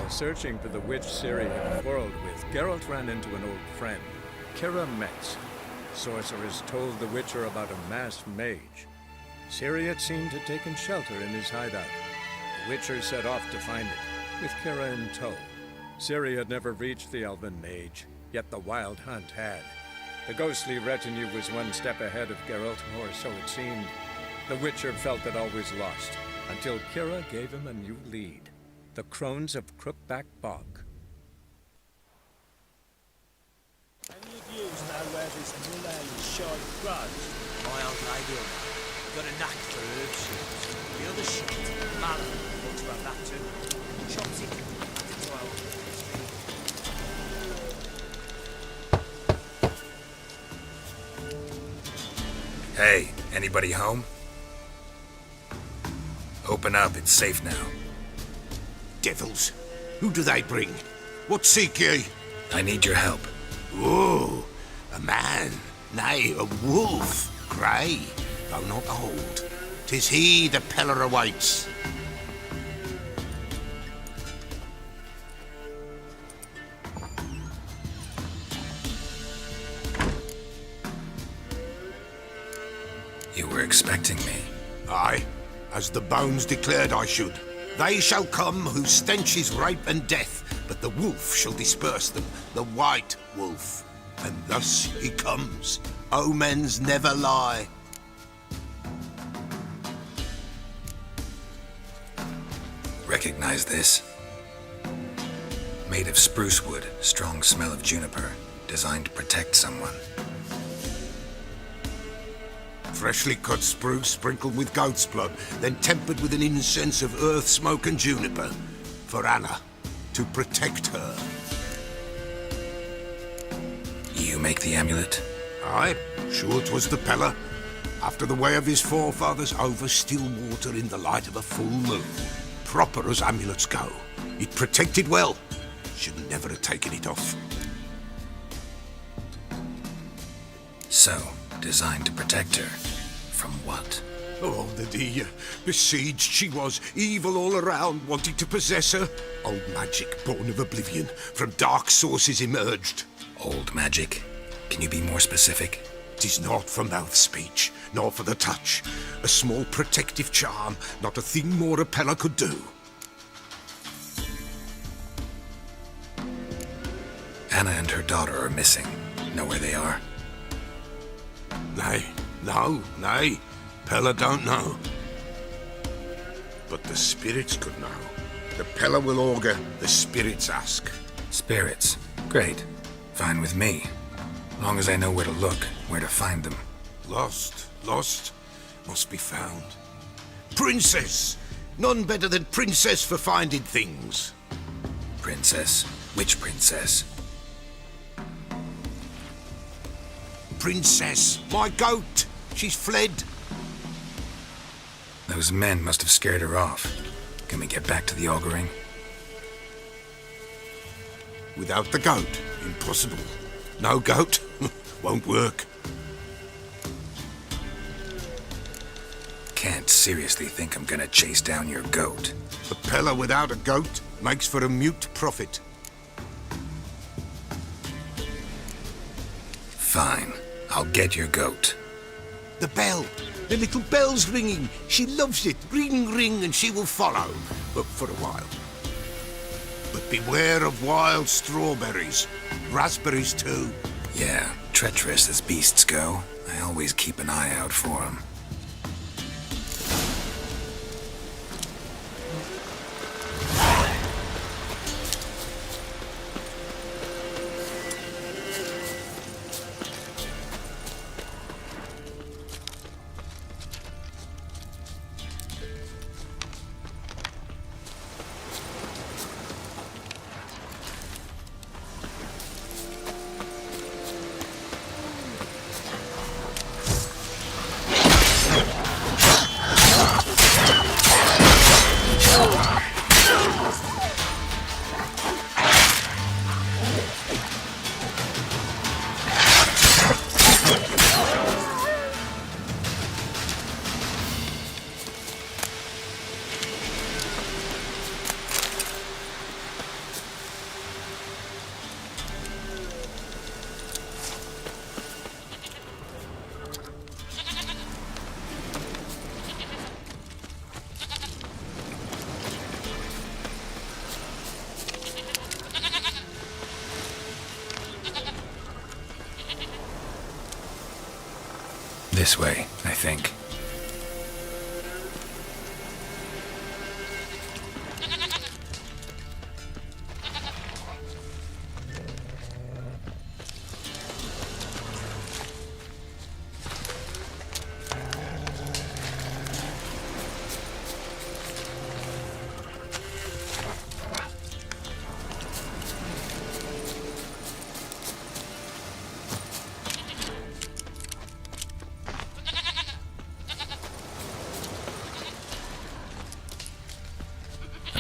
While searching for the witch Ciri had quarreled with, Geralt ran into an old friend, Kira Metz. Sorcerers told the Witcher about a masked mage. Ciri had seemed to have taken shelter in his hideout. The Witcher set off to find it, with Kira in tow. Ciri had never reached the elven mage, yet the wild hunt had. The ghostly retinue was one step ahead of Geralt, or so it seemed. The Witcher felt that all was lost, until Kira gave him a new lead. The Crones of Crookback Bog. Any of yous know where this Velen shite grows? My old lady will know. Got a knack for herb shit. The other shit, Velen, talks about that too. Chops it at the 12. Hey, anybody home? Open up, it's safe now. Devils, who do they bring? What seek ye? I need your help. Oh, a man, nay, a wolf, grey, though not old. 'Tis he the Peller awaits. You were expecting me. Aye, as the bones declared I should. They shall come whose stench is rape and death, but the wolf shall disperse them, the white wolf. And thus he comes. Omens never lie. Recognize this? Made of spruce wood, strong smell of juniper, designed to protect someone. Freshly cut spruce sprinkled with goat's blood, then tempered with an incense of earth, smoke and juniper. For Anna, to protect her. You make the amulet? Aye, sure 'twas the Peller. After the way of his forefathers, over still water in the light of a full moon. Proper as amulets go. It protected well. Should never have taken it off. So, designed to protect her. From what? Oh, the besieged she was, evil all around, wanting to possess her. Old magic, born of oblivion, from dark sources emerged. Old magic? Can you be more specific? 'Tis not for mouth speech, nor for the touch. A small protective charm, not a thing more a Peller could do. Anna and her daughter are missing. Know where they are? Nay. Peller don't know. But the spirits could know. The Peller will augur, the spirits ask. Spirits. Great. Fine with me. Long as I know where to look, where to find them. Lost, must be found. Princess! None better than Princess for finding things. Princess? Which princess? Princess, my goat! She's fled. Those men must have scared her off. Can we get back to the auguring? Without the goat, impossible. No goat, won't work. Can't seriously think I'm gonna chase down your goat. A Peller without a goat makes for a mute prophet. Fine. I'll get your goat. The bell. The little bell's ringing. She loves it. Ring, ring, and she will follow. But for a while. But beware of wild strawberries. Raspberries, too. Yeah, treacherous as beasts go. I always keep an eye out for them. This way, I think.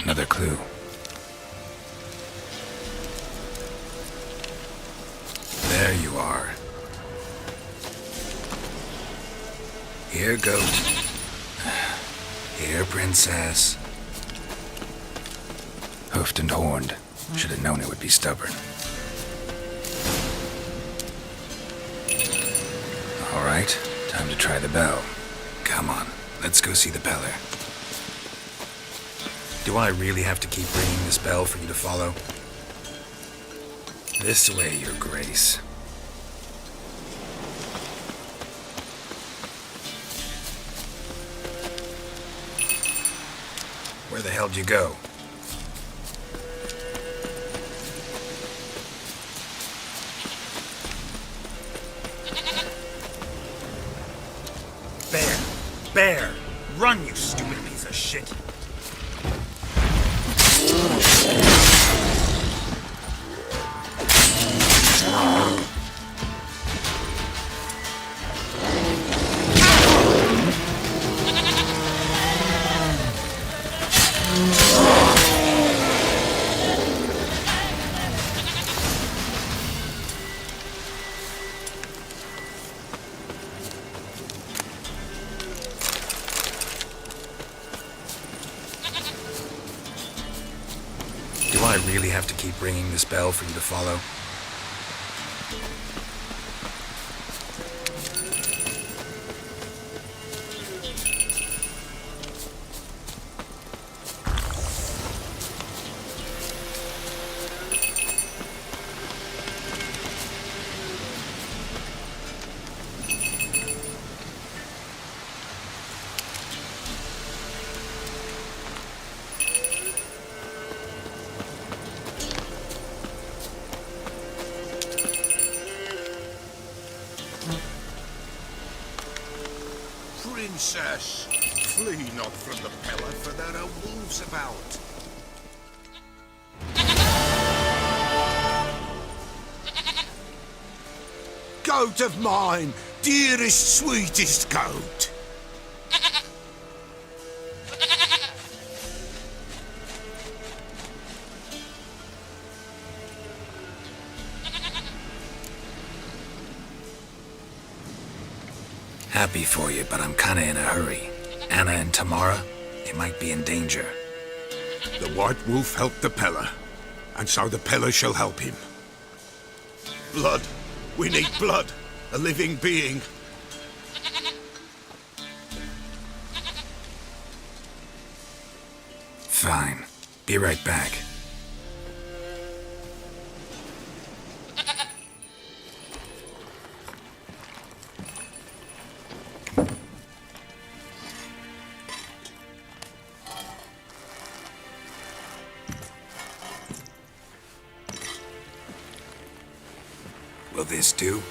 Another clue. There you are. Here goes. Here, princess. Hoofed and horned. Should have known it would be stubborn. All right, time to try the bell. Come on, let's go see the Peller. Do I really have to keep ringing this bell for you to follow? This way, Your Grace. Where the hell'd you go? Bear! Bear! Run, you stupid piece of shit! Do I really have to keep ringing this bell for you to follow? Princess, flee not from the Peller, for there are wolves about. Goat of mine, dearest, sweetest goat. Happy for you, but I'm kinda in a hurry. Anna and Tamara, they might be in danger. The White Wolf helped the Peller, and so the Peller shall help him. Blood. We need blood. A living being. Fine. Be right back. Will this do?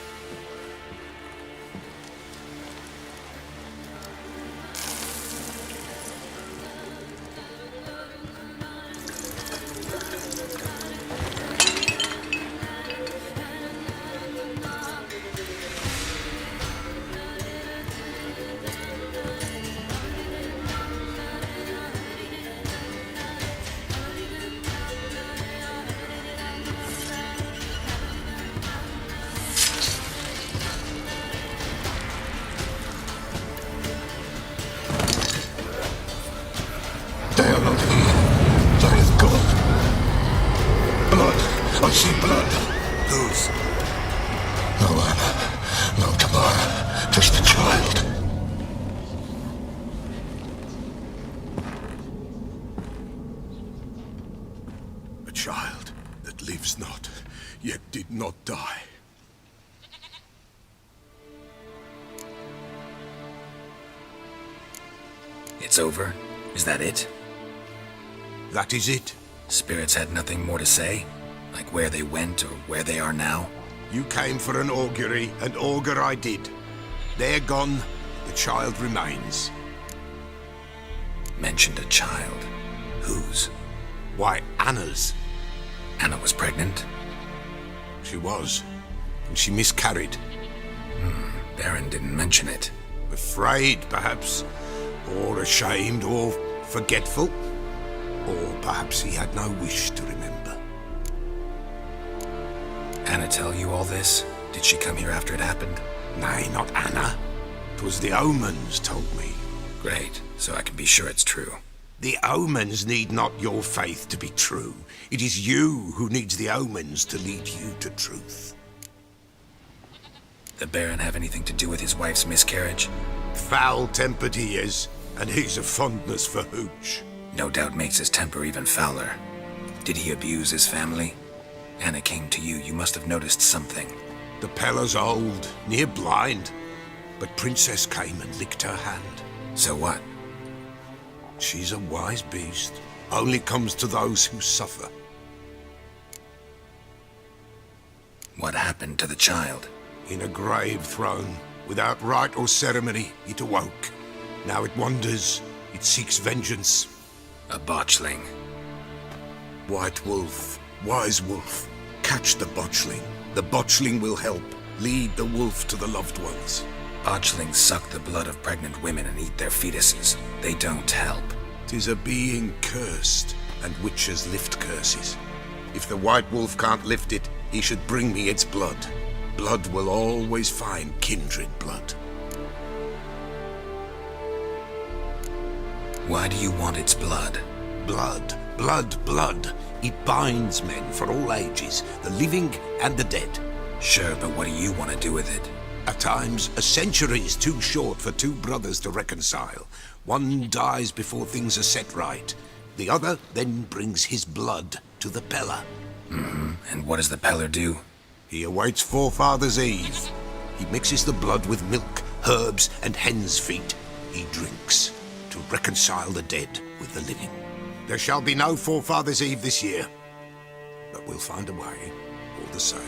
It's over? Is that it? That is it. Spirits had nothing more to say? Like where they went or where they are now? You came for an augury, and augur I did. They're gone, the child remains. Mentioned a child. Whose? Why, Anna's. Anna was pregnant? She was, and she miscarried. Baron didn't mention it. Afraid, perhaps, or ashamed, or forgetful. Or perhaps he had no wish to remember. Anna tell you all this? Did she come here after it happened? Nay, not Anna. 'Twas the omens told me. Great, so I can be sure it's true. The omens need not your faith to be true. It is you who needs the omens to lead you to truth. The Baron have anything to do with his wife's miscarriage? Foul-tempered he is, and he's a fondness for hooch. No doubt makes his temper even fouler. Did he abuse his family? Anna came to you, you must have noticed something. The Pella's old, near blind, but Princess came and licked her hand. So what? She's a wise beast. Only comes to those who suffer. What happened to the child? In a grave thrown, without rite or ceremony, it awoke. Now it wanders, it seeks vengeance. A botchling. White wolf, wise wolf, catch the botchling. The botchling will help, lead the wolf to the loved ones. Botchlings suck the blood of pregnant women and eat their fetuses. They don't help. 'Tis a being cursed, and witches lift curses. If the white wolf can't lift it, he should bring me its blood. Blood will always find kindred blood. Why do you want its blood? Blood, blood, blood. It binds men for all ages, the living and the dead. Sure, but what do you want to do with it? At times, a century is too short for two brothers to reconcile. One dies before things are set right. The other then brings his blood to the Pella. And what does the Peller do? He awaits Forefathers' Eve. He mixes the blood with milk, herbs, and hen's feet. He drinks to reconcile the dead with the living. There shall be no Forefathers' Eve this year, but we'll find a way all the same.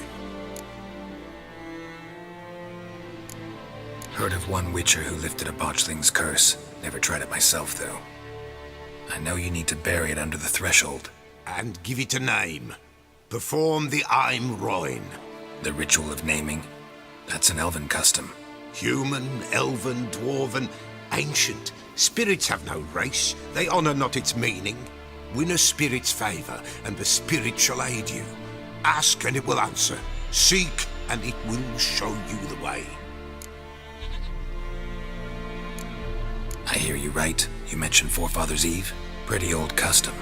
Heard of one witcher who lifted a botchling's curse. Never tried it myself, though. I know you need to bury it under the threshold. And give it a name. Perform the Aim Roin. The ritual of naming? That's an elven custom. Human, elven, dwarven, ancient. Spirits have no race. They honour not its meaning. Win a spirit's favour, and the spirit shall aid you. Ask, and it will answer. Seek, and it will show you the way. I hear you right. You mentioned Forefathers' Eve? Pretty old custom.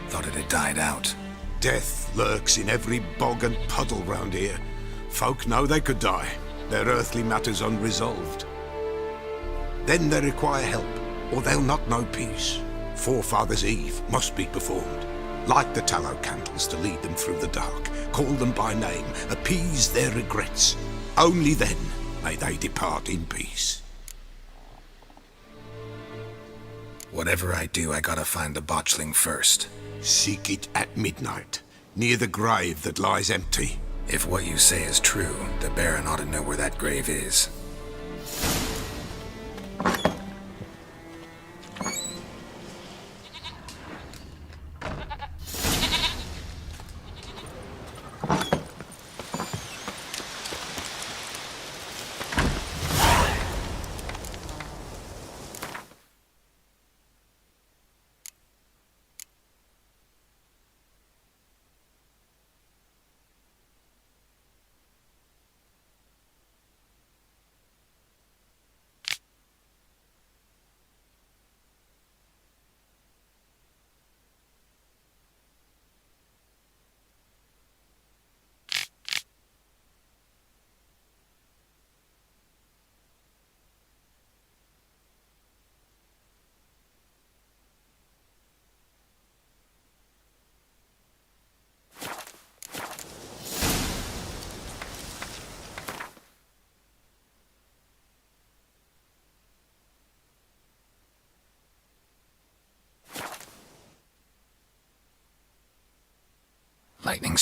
Thought it had died out. Death lurks in every bog and puddle round here. Folk know they could die, their earthly matters unresolved. Then they require help, or they'll not know peace. Forefathers' Eve must be performed. Light the tallow candles to lead them through the dark. Call them by name, appease their regrets. Only then may they depart in peace. Whatever I do, I gotta find the botchling first. Seek it at midnight, near the grave that lies empty. If what you say is true, the Baron ought to know where that grave is.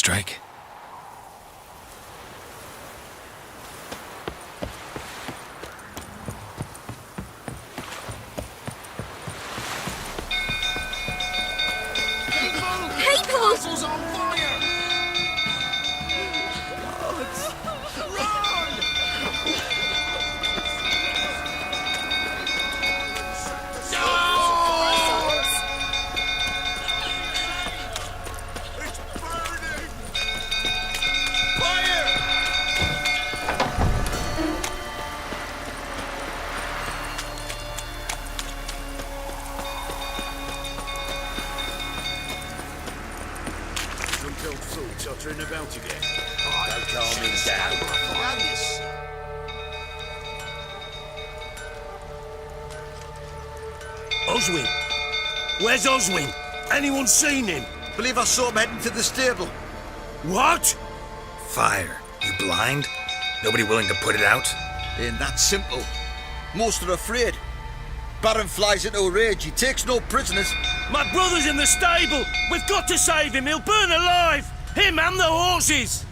strike? People! Castle's on fire! Run! It's burning! Fire! Until food tottering about again. Don't calm him down. Oswin! Where's Oswin? Anyone seen him? Believe I saw him heading to the stable. What? Fire. You blind? Nobody willing to put it out? Ain't that simple. Most are afraid. Baron flies into a rage. He takes no prisoners. My brother's in the stable! We've got to save him! He'll burn alive! Him and the horses!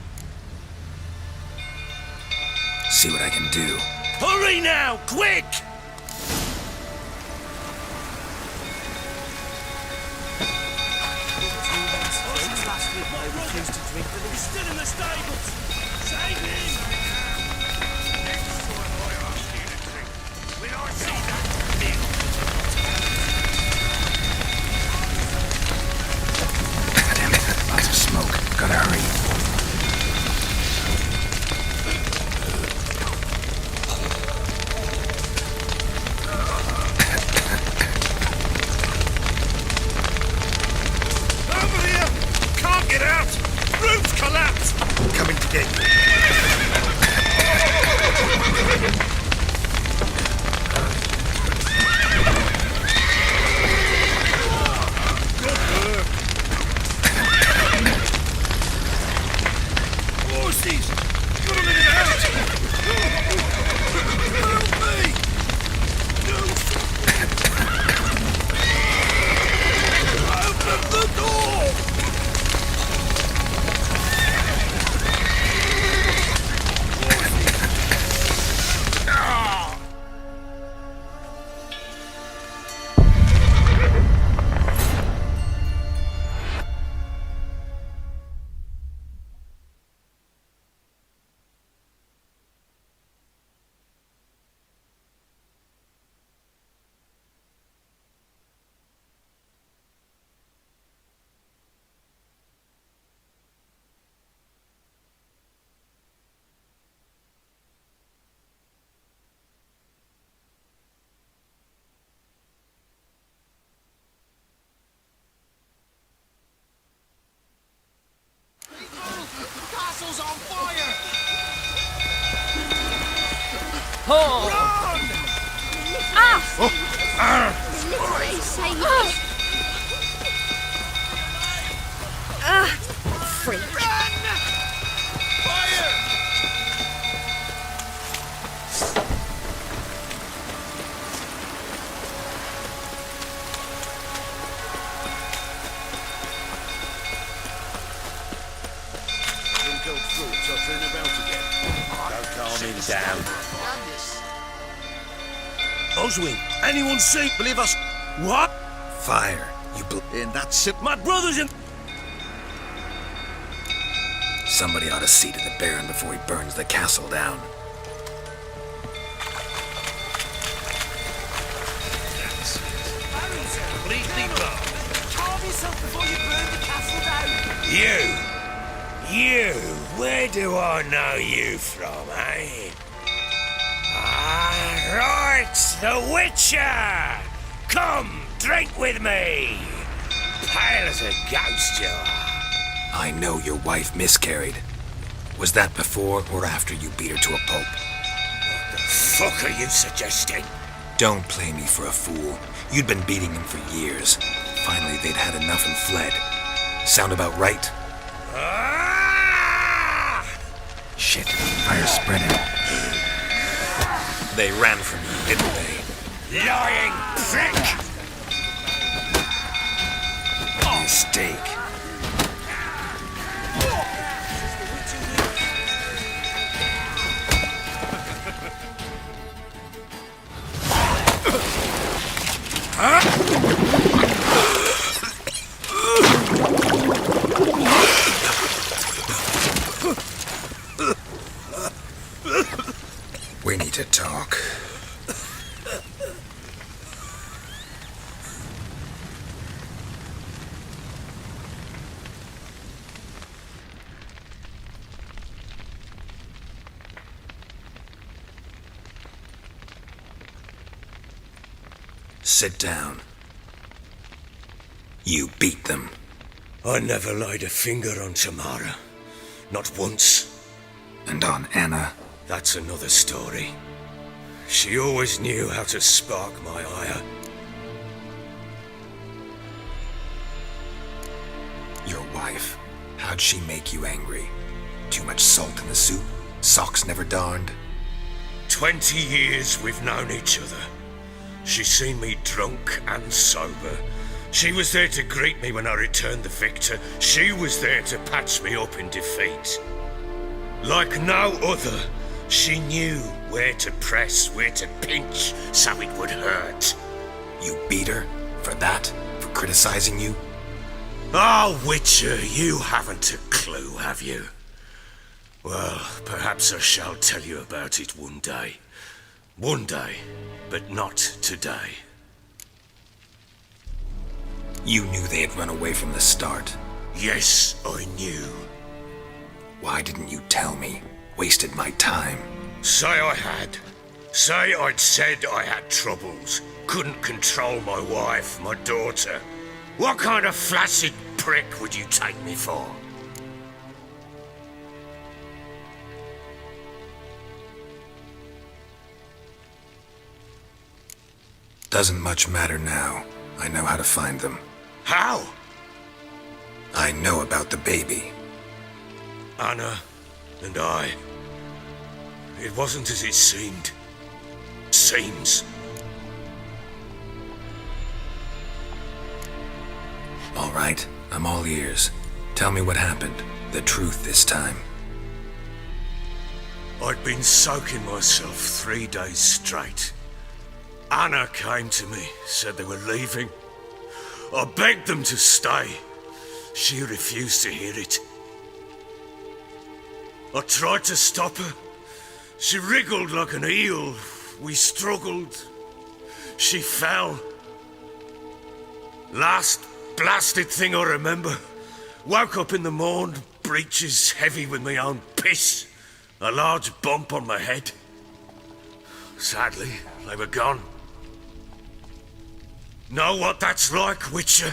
See what I can do. Hurry now! Quick! He's still in the stables! Save him! Damn it. Lots of smoke. Gotta hurry. Over here! Can't get out! Roof collapsed! Coming to get you. Horses! Gotta let it out! Help me! Open the door! Castle's on fire! Please save me. Freak. Until food tottering about again. Don't calm him down. Oswin! Anyone seen... Believe us. What? Fire. Ain't that simple. My brother's in... Somebody ought to see to the Baron before he burns the castle down. Completely blown. Calm yourself before you burn the castle down. You, where do I know you from, eh? Ah, right, the Witcher! Come, drink with me! Pale as a ghost you are. I know your wife miscarried. Was that before or after you beat her to a pulp? What the fuck are you suggesting? Don't play me for a fool. You'd been beating him for years. Finally, they'd had enough and fled. Sound about right? Ah! Shit, fire spreading. They ran from you, didn't they? Lying prick! Mistake. We need to talk. Sit down. You beat them. I never laid a finger on Tamara. Not once. And on Anna. That's another story. She always knew how to spark my ire. Your wife. How'd she make you angry? Too much salt in the soup? Socks never darned? 20 years we've known each other. She's seen me drunk and sober. She was there to greet me when I returned the victor. She was there to patch me up in defeat. Like no other, she knew where to press, where to pinch, so it would hurt. You beat her? For that? For criticizing you? Oh, Witcher, you haven't a clue, have you? Well, perhaps I shall tell you about it one day. One day, but not today. You knew they had run away from the start. Yes, I knew. Why didn't you tell me? Wasted my time. Say I had. Say I'd said I had troubles. Couldn't control my wife, my daughter. What kind of flaccid prick would you take me for? Doesn't much matter now. I know how to find them. How? I know about the baby. Anna and I. It wasn't as it seemed. Seems. All right, I'm all ears. Tell me what happened. The truth this time. I'd been soaking myself 3 days straight. Anna came to me, said they were leaving. I begged them to stay. She refused to hear it. I tried to stop her. She wriggled like an eel. We struggled. She fell. Last blasted thing I remember. Woke up in the morn, breeches heavy with my own piss. A large bump on my head. Sadly, they were gone. Know what that's like, Witcher?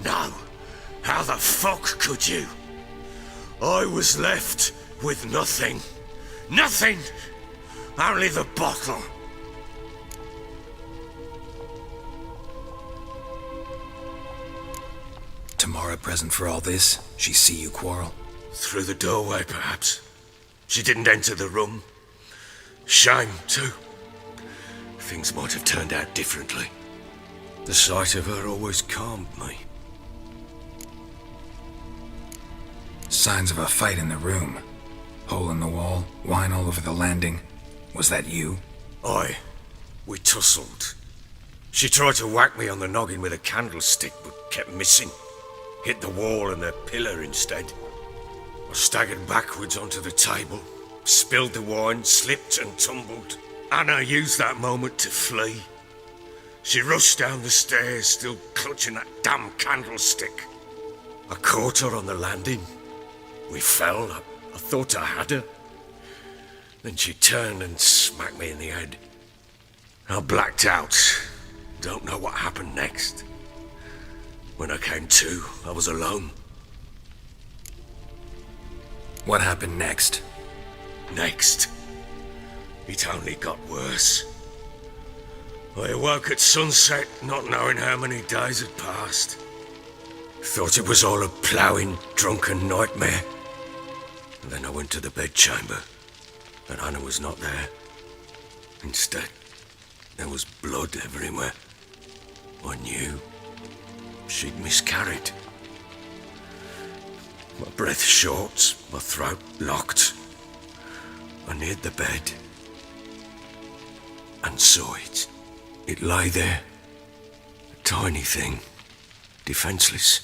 No. How the fuck could you? I was left with nothing. Nothing! Only the bottle. Tamara present for all this? She see you quarrel? Through the doorway, perhaps. She didn't enter the room. Shame, too. Things might have turned out differently. The sight of her always calmed me. Signs of a fight in the room. Hole in the wall, wine all over the landing. Was that you? Aye. We tussled. She tried to whack me on the noggin with a candlestick, but kept missing. Hit the wall and the pillar instead. I staggered backwards onto the table, spilled the wine, slipped and tumbled. Anna used that moment to flee. She rushed down the stairs, still clutching that damn candlestick. I caught her on the landing. We fell. I thought I had her. Then she turned and smacked me in the head. I blacked out. Don't know what happened next. When I came to, I was alone. What happened next? Next, it only got worse. I awoke at sunset, not knowing how many days had passed. Thought it was all a ploughing, drunken nightmare. And then I went to the bedchamber, and Anna was not there. Instead, there was blood everywhere. I knew she'd miscarried. My breath short, my throat locked. I neared the bed and saw it. It lay there, Tiny thing, defenseless,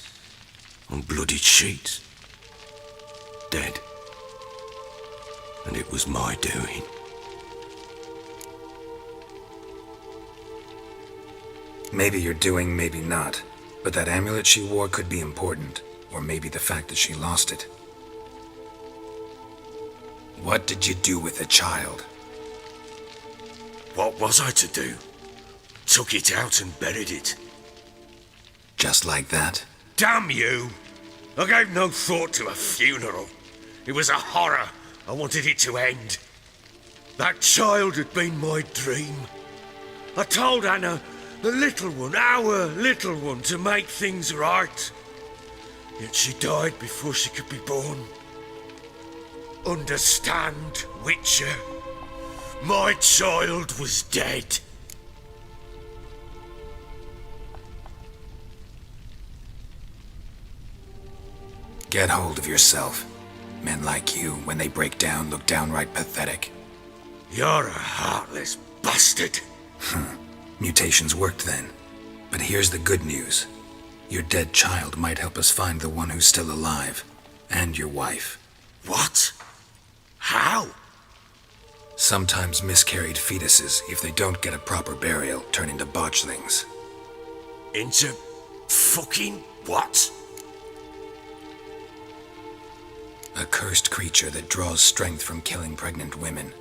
on bloodied sheets. Dead. And it was my doing. Maybe you're doing, maybe not. But that amulet she wore could be important. Or maybe the fact that she lost it. What did you do with the child? What was I to do? Took it out and buried it. Just like that? Damn you! I gave no thought to a funeral. It was a horror. I wanted it to end. That child had been my dream. I told Anna, the little one, our little one, to make things right. Yet she died before she could be born. Understand, Witcher? My child was dead. Get hold of yourself. Men like you, when they break down, look downright pathetic. You're a heartless bastard. Mutations worked then. But here's the good news. Your dead child might help us find the one who's still alive. And your wife. What? How? Sometimes miscarried fetuses, if they don't get a proper burial, turn into botchlings. Into fucking what? A cursed creature that draws strength from killing pregnant women.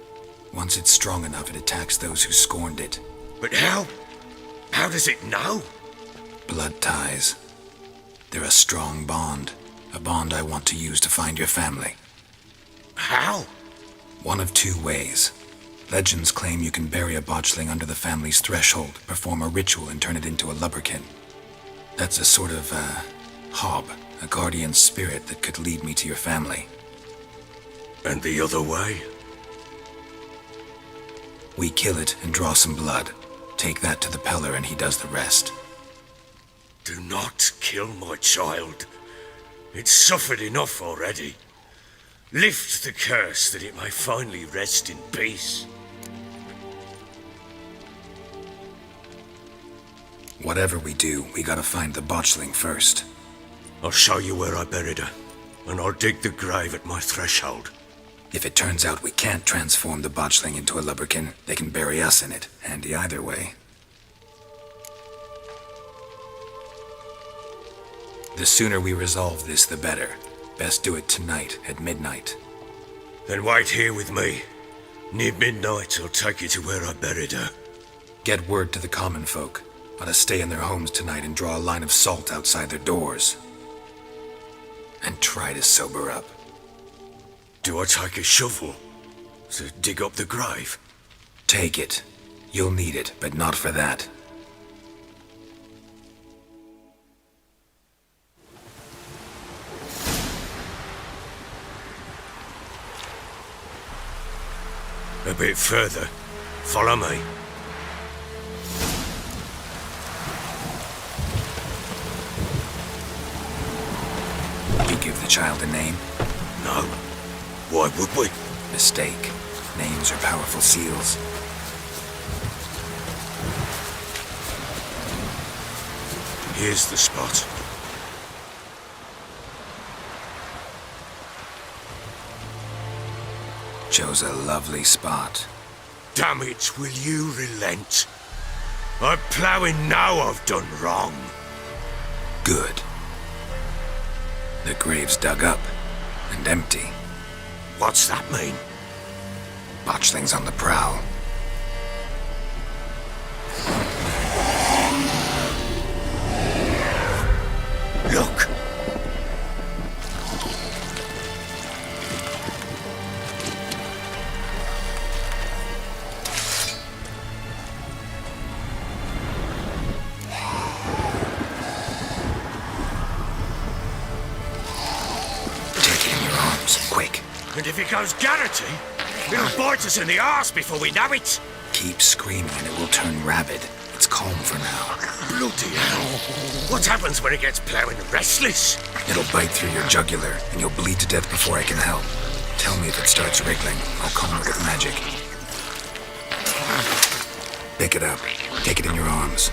Once it's strong enough, it attacks those who scorned it. But how? How does it know? Blood ties. They're a strong bond. A bond I want to use to find your family. How? One of two ways. Legends claim you can bury a botchling under the family's threshold, perform a ritual, and turn it into a lubberkin. That's a sort of, hob, a guardian spirit that could lead me to your family. And the other way? We kill it and draw some blood. Take that to the Peller and he does the rest. Do not kill my child. It's suffered enough already. Lift the curse that it may finally rest in peace. Whatever we do, we gotta find the botchling first. I'll show you where I buried her, and I'll dig the grave at my threshold. If it turns out we can't transform the botchling into a lubberkin, they can bury us in it. Handy either way. The sooner we resolve this, the better. Best do it tonight, at midnight. Then wait here with me. Near midnight, I'll take you to where I buried her. Get word to the common folk. Ought to stay in their homes tonight and draw a line of salt outside their doors. And try to sober up. Do I take a shovel to dig up the grave? Take it. You'll need it, but not for that. A bit further. Follow me. You give the child a name? No. Why would we? Mistake. Names are powerful seals. Here's the spot. Chose a lovely spot. Damn it, will you relent? I'm ploughing now I've done wrong. Good. The grave's dug up and empty. What's that mean? Botchling's on the prowl. Look! Take it in your arms, quick. And if it goes Garrity, it'll bite us in the arse before we know it. Keep screaming and it will turn rabid. It's calm for now. Bloody hell. What happens when it gets ploughing restless? It'll bite through your jugular and you'll bleed to death before I can help. Tell me if it starts wriggling. I'll calm it with magic. Pick it up. Take it in your arms.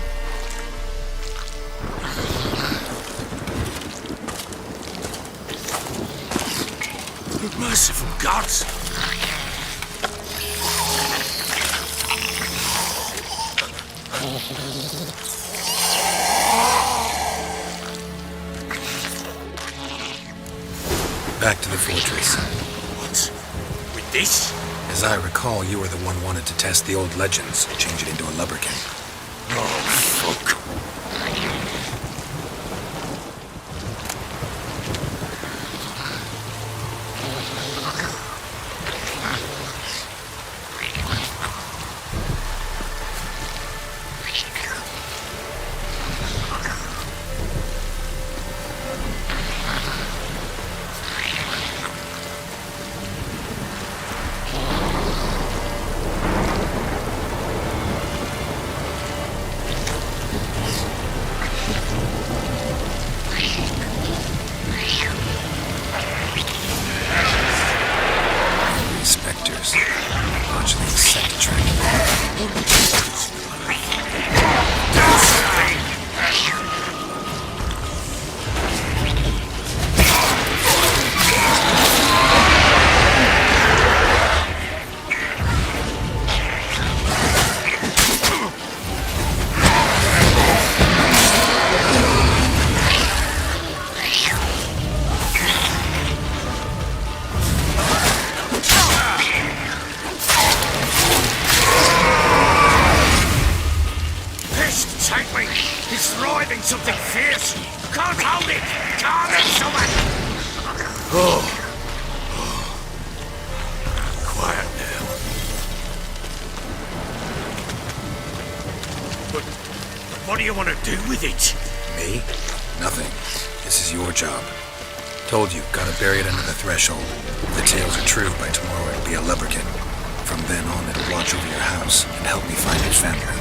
Merciful gods! Back to the fortress. What? With this? As I recall, you were the one wanted to test the old legends, change it into a lubberkin. Oh, fuck. Spectres. Watching the scent track. Pest take me! He's thriving something fierce! Can't hold it! Can't it, someone! Oh. Quiet now. But what do you want to do with it? Me? Nothing. This is your job. Told you, gotta bury it under the threshold. If the tales are true, by tomorrow it'll be a lubberkin. From then on, it'll watch over your house and help me find your family.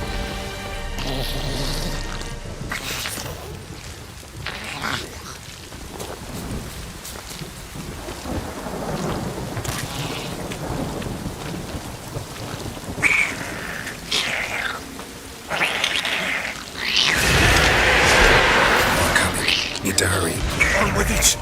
More coming. Need to hurry. On with it!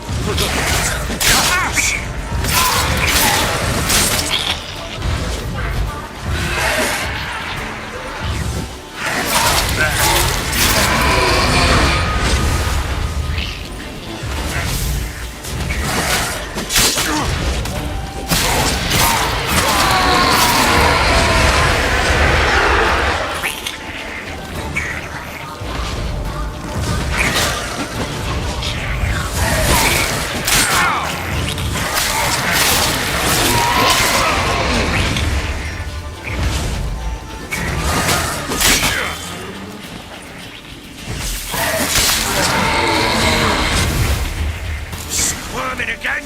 Squirming again?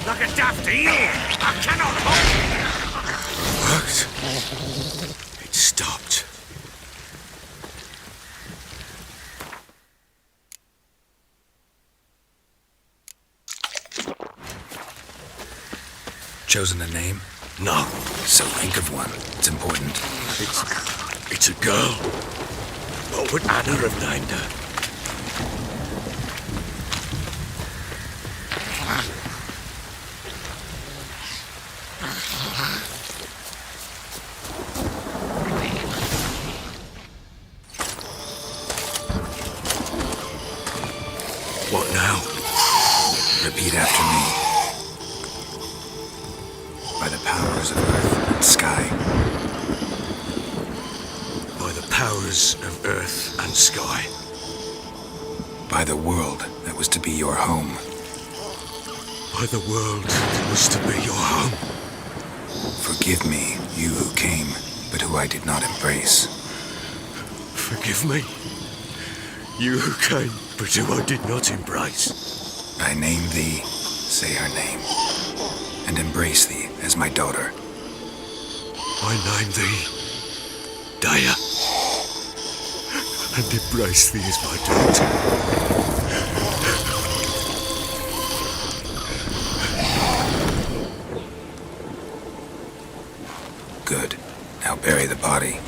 Like a daft eel? I cannot hold! Worked. It stopped. Chosen a name? No, So think of one. It's important. it's a girl. What would Anna have named her? What now? Repeat after me. By the powers of earth and sky. By the powers of earth and sky. By the world that was to be your home. By the world that was to be your home. Forgive me, you who came, but who I did not embrace. Forgive me. You who came, but who I did not embrace. I name thee, say her name, and embrace thee as my daughter. I name thee Daya, and embrace thee as my daughter. Good. Now bury the body.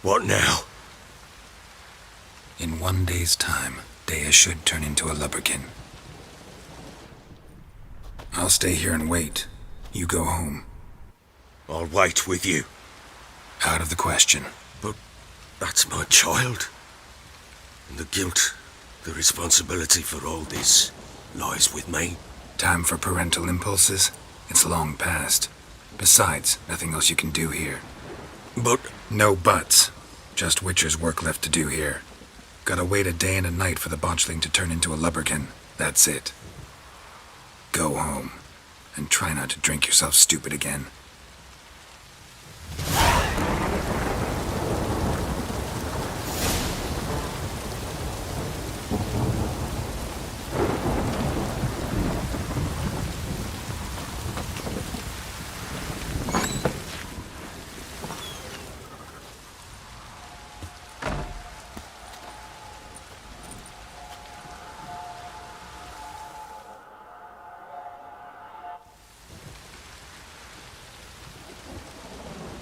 What now? In 1 day's time, Dea should turn into a lubberkin. I'll stay here and wait. You go home. I'll wait with you. Out of the question. But that's my child. And the guilt, the responsibility for all this lies with me. Time for parental impulses? It's long past. Besides, nothing else you can do here. But No buts. Just Witcher's work left to do here. Gotta wait a day and a night for the botchling to turn into a lubberkin. That's it. Go home. And try not to drink yourself stupid again.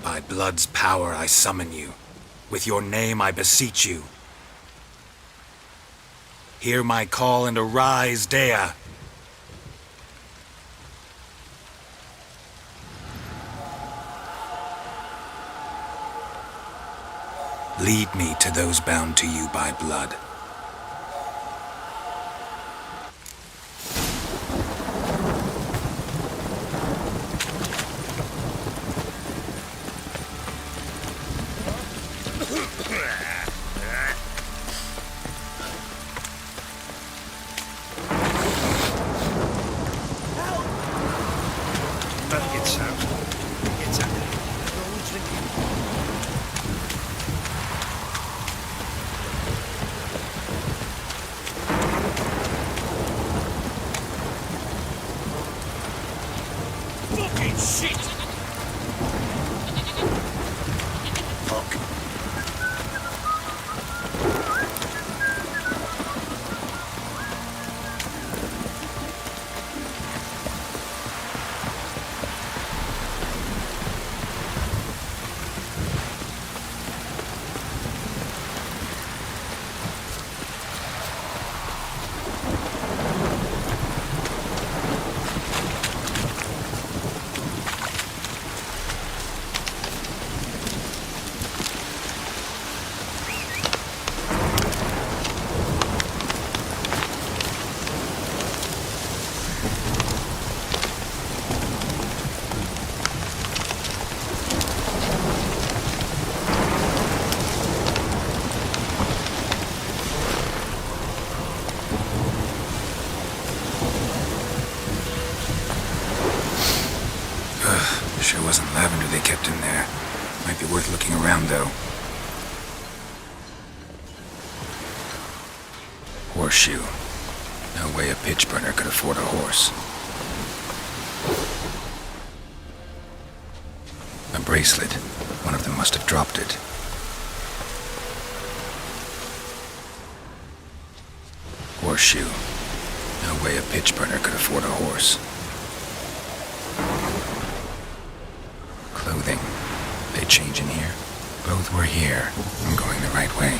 By blood's power I summon you. With your name I beseech you. Hear my call and arise, Dea. Lead me to those bound to you by blood. It's out. It's out. Fucking shit! Fuck. Sure wasn't lavender they kept in there. Might be worth looking around, though. Horseshoe. No way a pitch burner could afford a horse. A bracelet. One of them must have dropped it. Horseshoe. No way a pitch burner could afford a horse. Clothing. They change in here? Both were here. I'm going the right way.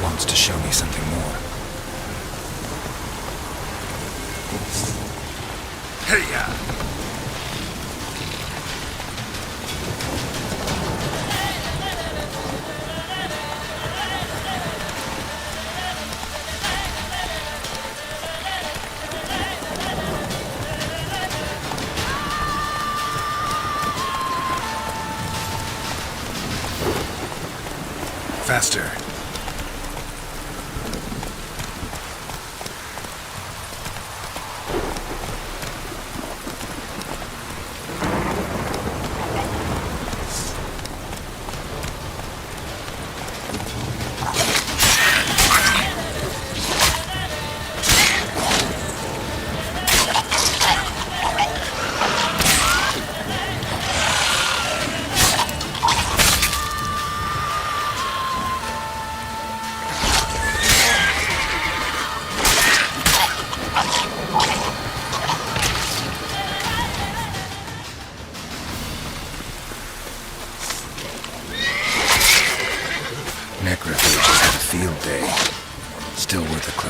Wants to show me something more. Hey-ya! Faster.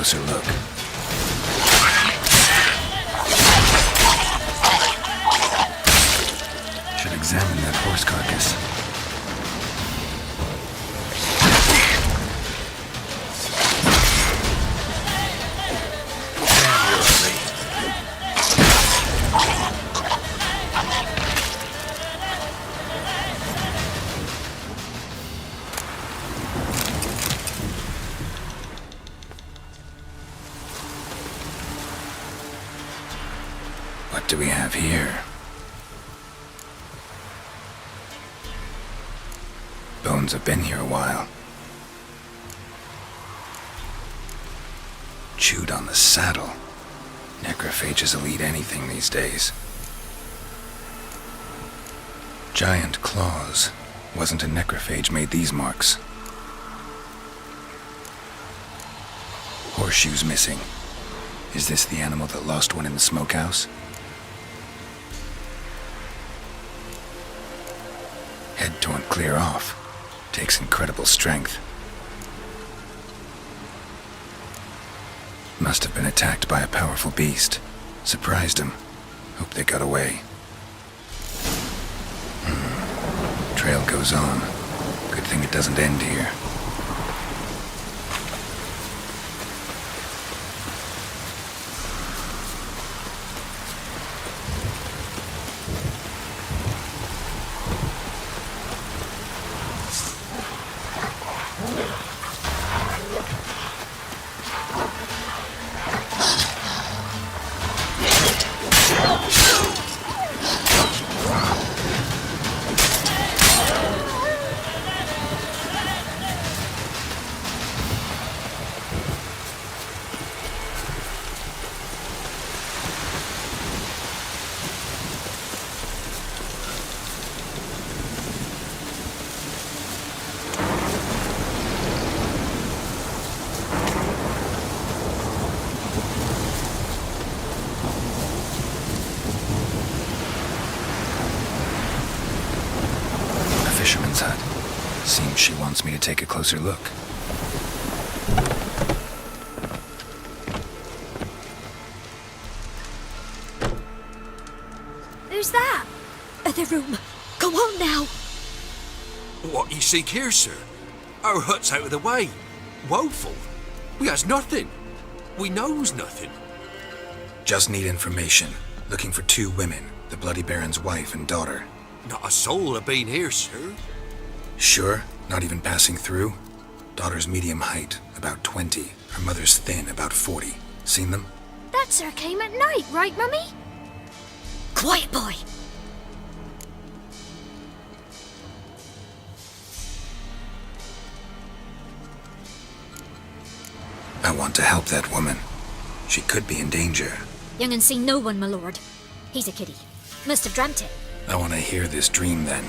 closer look. Should examine that horse carcass. What do we have here? Bones have been here a while. Chewed on the saddle. Necrophages will eat anything these days. Giant claws. Wasn't a necrophage made these marks. Horseshoes missing. Is this the animal that lost one in the smokehouse? Head torn clear off. Takes incredible strength. Must have been attacked by a powerful beast. Surprised him. Hope they got away. Trail goes on. Good thing it doesn't end here. Fisherman's hut. Seems she wants me to take a closer look. Who's that? Other room. Go on now. What you seek here, sir? Our hut's out of the way. Woeful. We has nothing. We knows nothing. Just need information. Looking for 2 women, the Bloody Baron's wife and daughter. Not a soul have been here, sir. Sure? Not even passing through? Daughter's medium height, about 20. Her mother's thin, about 40. Seen them? That sir came at night, right, Mummy? Quiet, boy. I want to help that woman. She could be in danger. Young and seen no one, my lord. He's a kiddie. Must have dreamt it. I want to hear this dream then.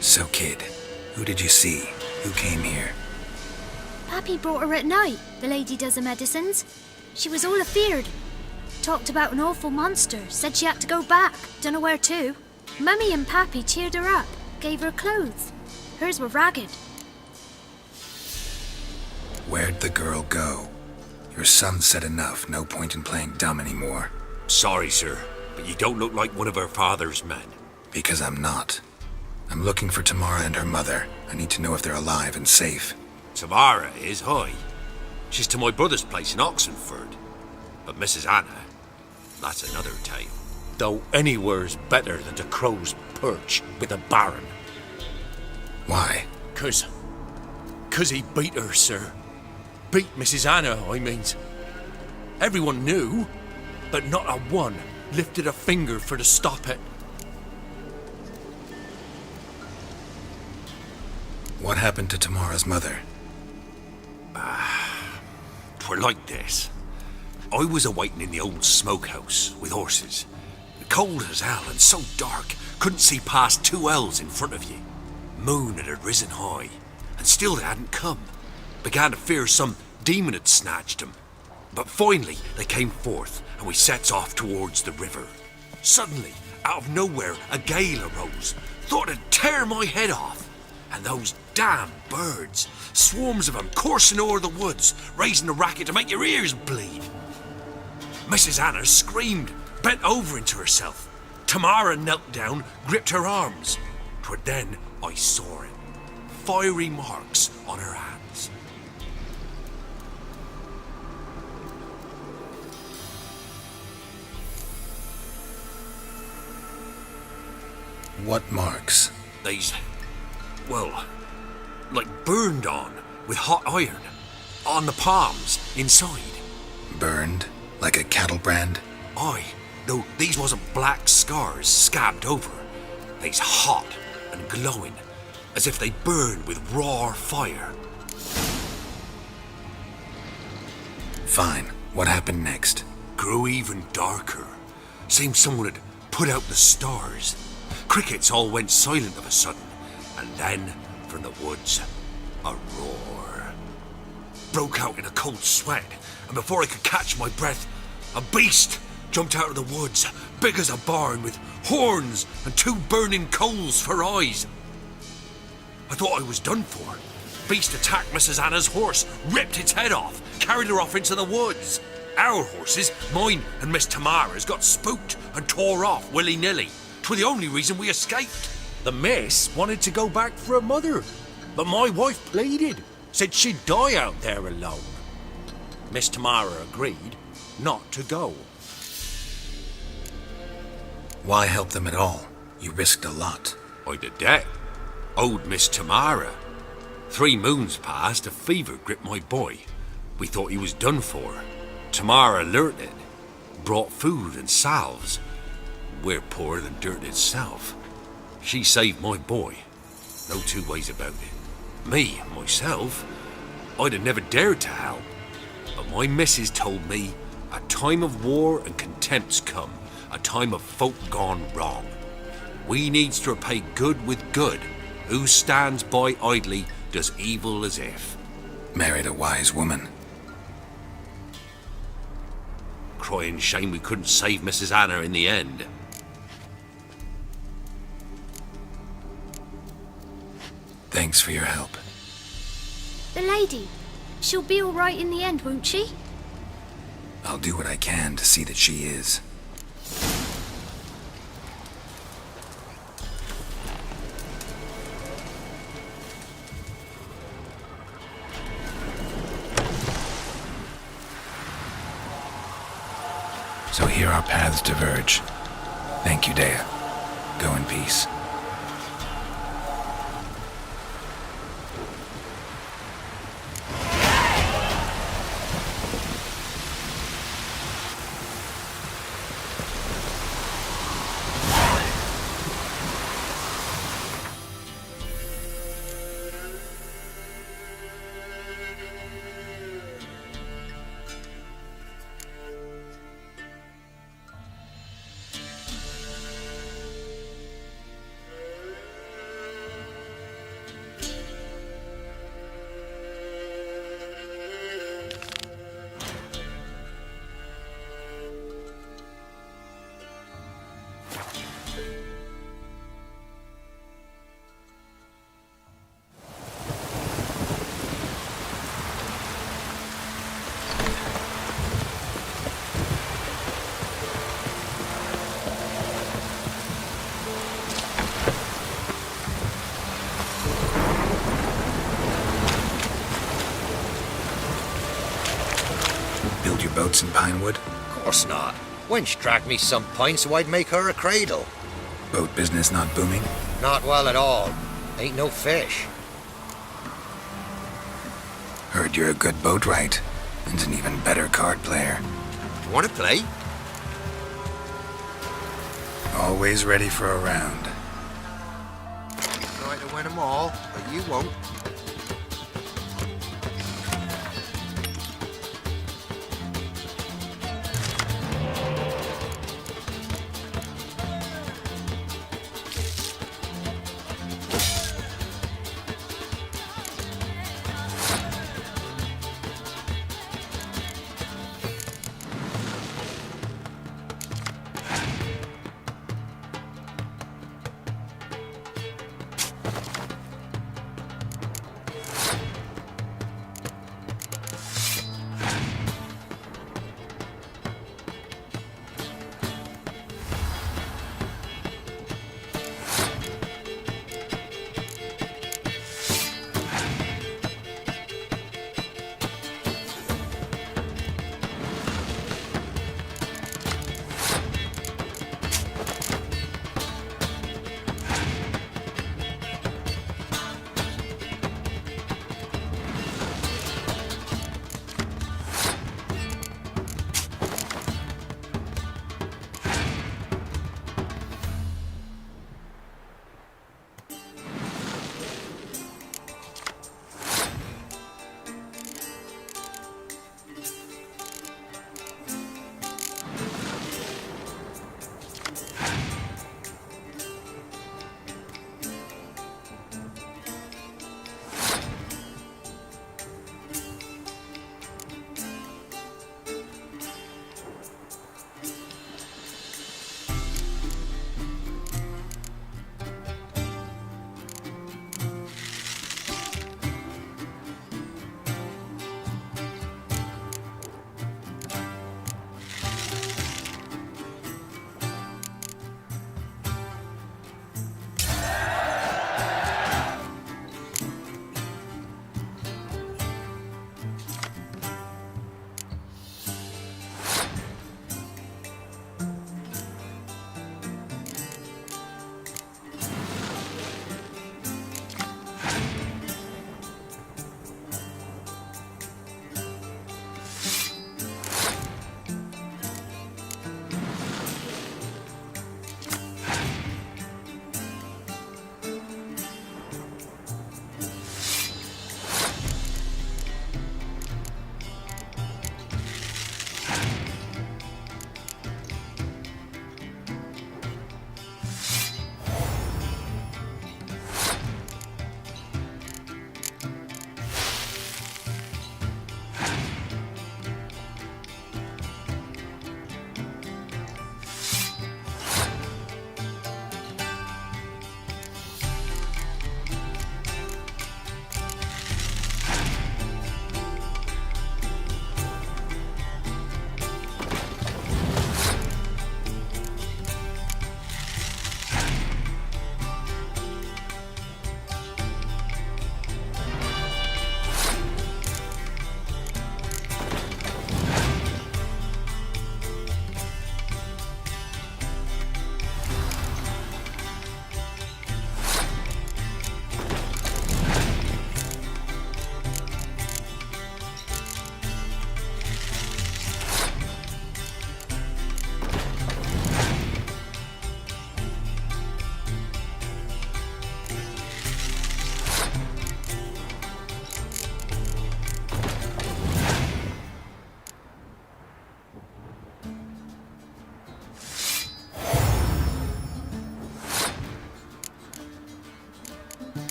So, kid, who did you see? Who came here? Pappy brought her at night, the lady does the medicines. She was all afeared. Talked about an awful monster, said she had to go back, dunno where to. Mummy and Pappy cheered her up, gave her clothes. Hers were ragged. Where'd the girl go? Your son said enough, no point in playing dumb anymore. Sorry, sir, but you don't look like one of our father's men. Because I'm not. I'm looking for Tamara and her mother. I need to know if they're alive and safe. Tamara is, hi. She's to my brother's place in Oxenford. But Mrs. Anna, that's another tale. Though anywhere's better than to Crow's Perch with a baron. Why? 'Cause he beat her, sir. Beat Mrs. Anna, I means. Everyone knew, but not a one lifted a finger for to stop it. What happened to Tamara's mother? 'Twere like this. I was awaiting in the old smokehouse with horses. Cold as hell and so dark, couldn't see past 2 ells in front of you. Moon had risen high, and still they hadn't come. Began to fear some demon had snatched them. But finally they came forth, and we sets off towards the river. Suddenly, out of nowhere, a gale arose. Thought it'd tear my head off. And those Damn birds. Swarms of them coursing o'er the woods, raising a racket to make your ears bleed. Mrs. Anna screamed, bent over into herself. Tamara knelt down, gripped her arms. 'Twere then I saw it. Fiery marks on her hands. What marks? They's, well, like burned on with hot iron. On the palms, inside. Burned? Like a cattle brand? Aye, though these wasn't black scars scabbed over. They's hot and glowing, as if they burned with raw fire. Fine. What happened next? Grew even darker. Seemed someone had put out the stars. Crickets all went silent of a sudden, and then, from the woods, a roar. Broke out in a cold sweat, and before I could catch my breath, a beast jumped out of the woods, big as a barn, with horns and 2 burning coals for eyes. I thought I was done for. Beast attacked Mrs. Anna's horse, ripped its head off, carried her off into the woods. Our horses, mine and Miss Tamara's, got spooked and tore off willy-nilly. 'Twere the only reason we escaped. The miss wanted to go back for her mother, but my wife pleaded, said she'd die out there alone. Miss Tamara agreed not to go. Why help them at all? You risked a lot. I did that. Owed Miss Tamara. 3 moons passed, a fever gripped my boy. We thought he was done for. Tamara learnt it. Brought food and salves. We're poorer than dirt itself. She saved my boy. No 2 ways about it. Me, myself, I'd have never dared to help. But my missus told me a time of war and contempt's come. A time of folk gone wrong. We needs to repay good with good. Who stands by idly does evil as if. Married a wise woman. Crying shame we couldn't save Mrs. Anna in the end. Thanks for your help. The lady, she'll be all right in the end, won't she? I'll do what I can to see that she is. So here our paths diverge. Thank you, Dea. Go in peace. Build your boats in Pinewood? Course not. Wench dragged me some pine so I'd make her a cradle. Boat business not booming? Not well at all. Ain't no fish. Heard you're a good boatwright, and an even better card player. Want to play? Always ready for a round. Try to win them all, but you won't.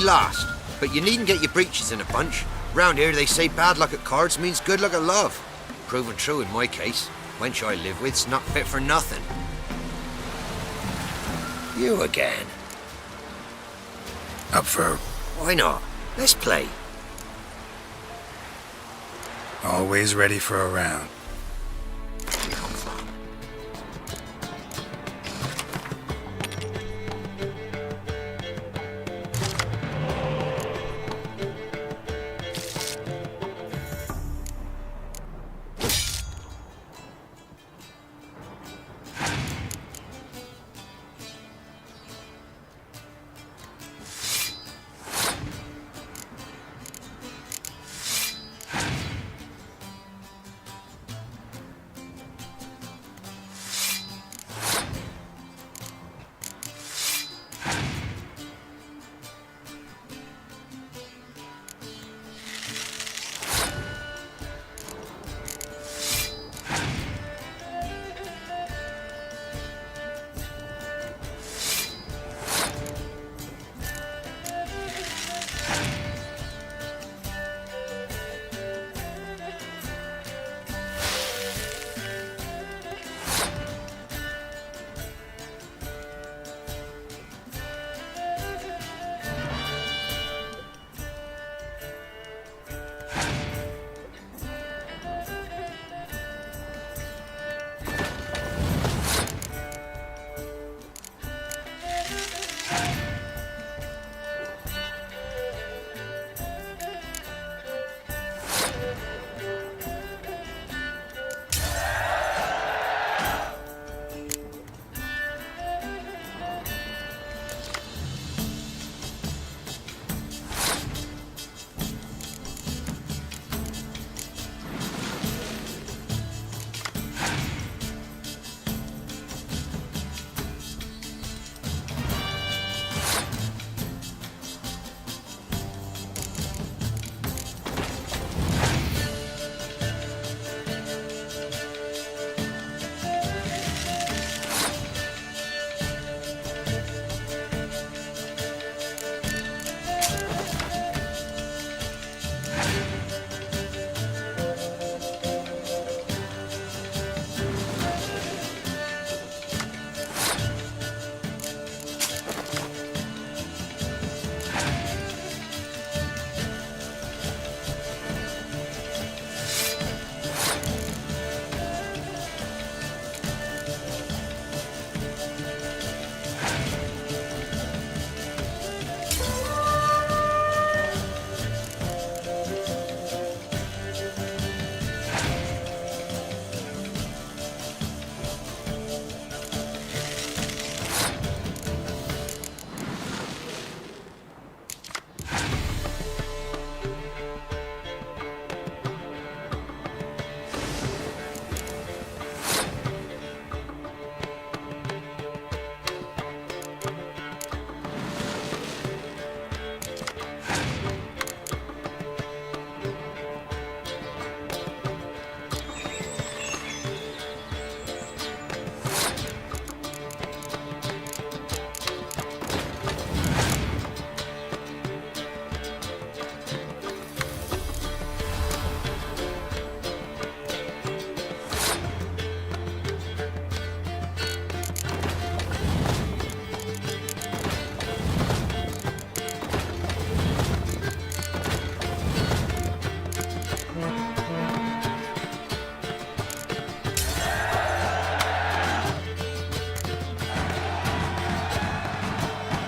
last. But you needn't get your breeches in a bunch. Round here they say bad luck at cards means good luck at love. Proven true in my case. Wench I live with's not fit for nothing. You again. Up for Why not? Let's play. always ready for a round.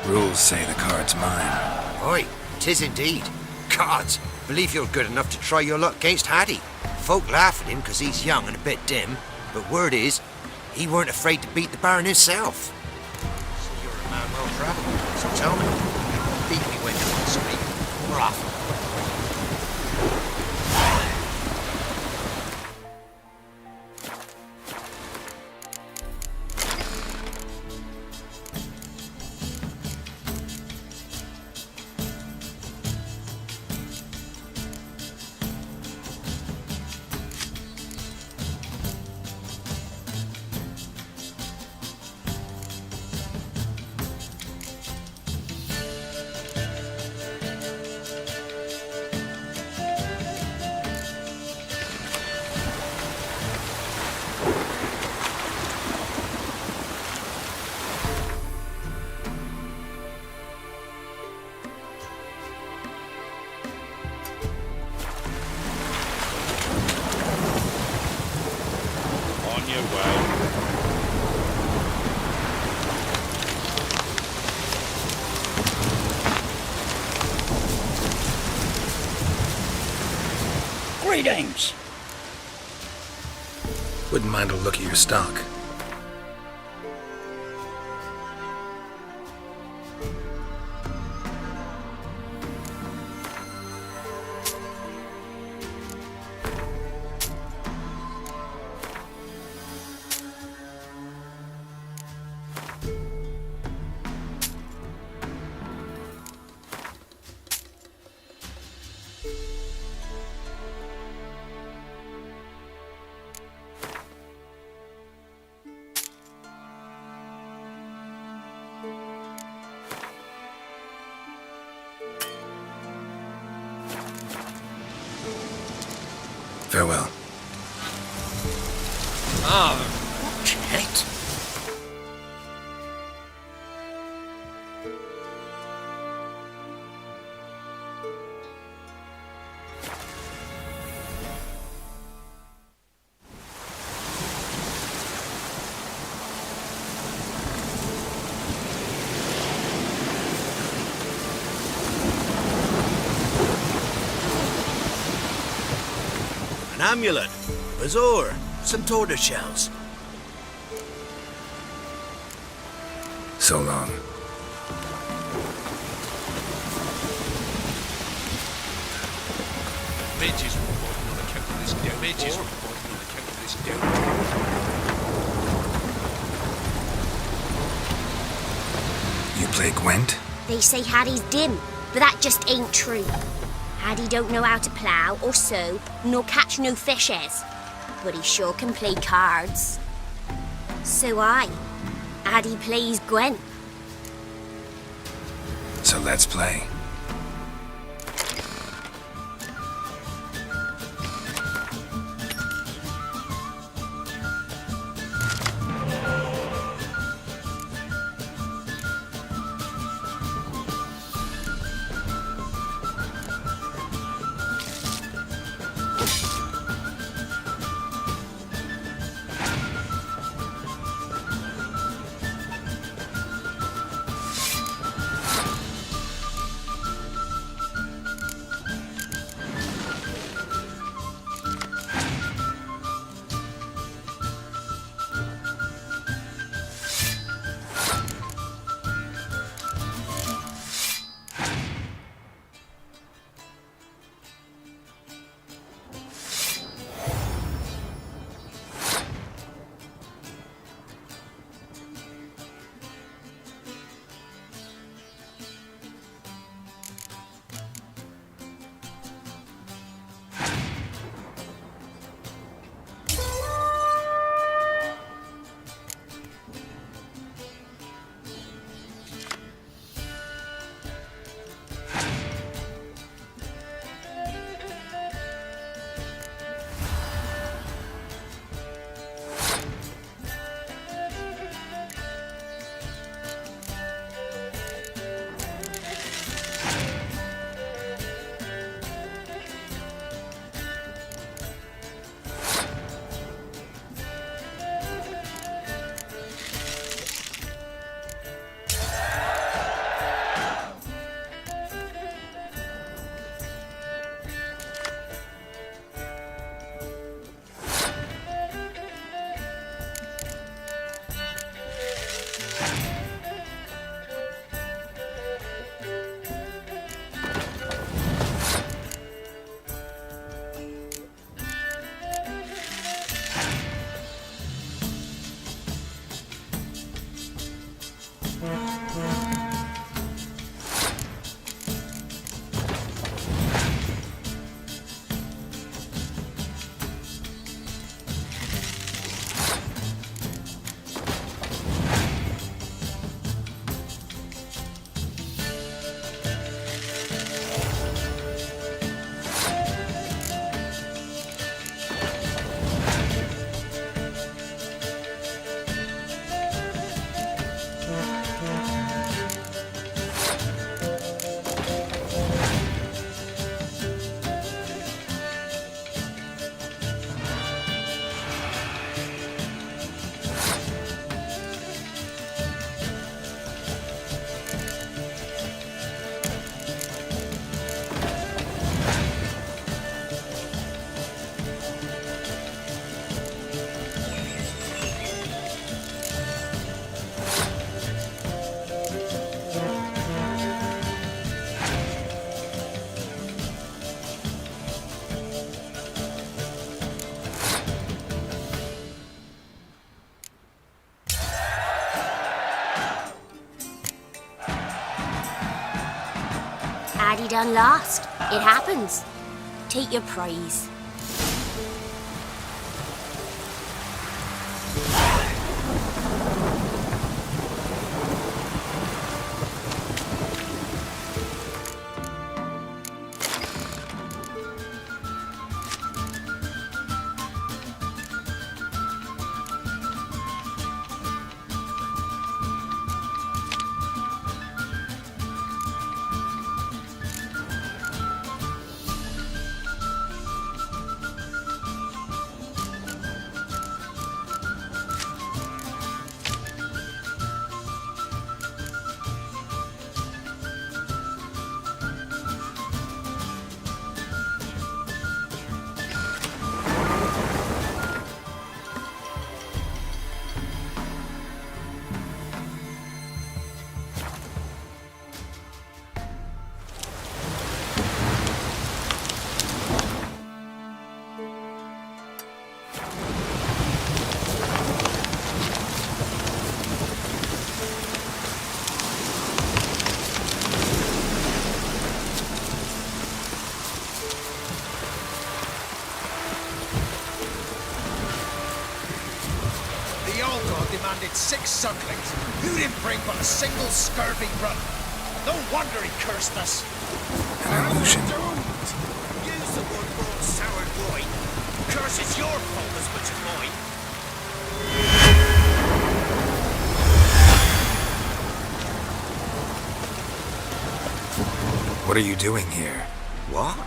Rules say the card's mine. Aye, 'tis indeed. Gods, believe you're good enough to try your luck against Hattie. Folk laugh at him 'cause he's young and a bit dim, but word is, he weren't afraid to beat the Baron himself. So you're a man well travelled, so tell me, beat me when you want to speak. We're off. your way. Greetings. Wouldn't mind a look at your stock. Farewell. Jet? An amulet, bazaar, some tortoise shells. So long. Wages were reporting on account of this down. Wages were reporting on account of this down. You play Gwent? They say Hattie's dim, but that just ain't true. Hattie don't know how to plough or sow, nor catch no fishes. But he sure can play cards. So Hattie plays Gwent. So let's play. done lost. It happens. Take your prize. Demanded 6 sucklings. You didn't bring but a single scurvy run. No wonder he cursed us. An illusion. Don't use the one brought soured wine. Curse is your fault as much as mine. What are you doing here? What?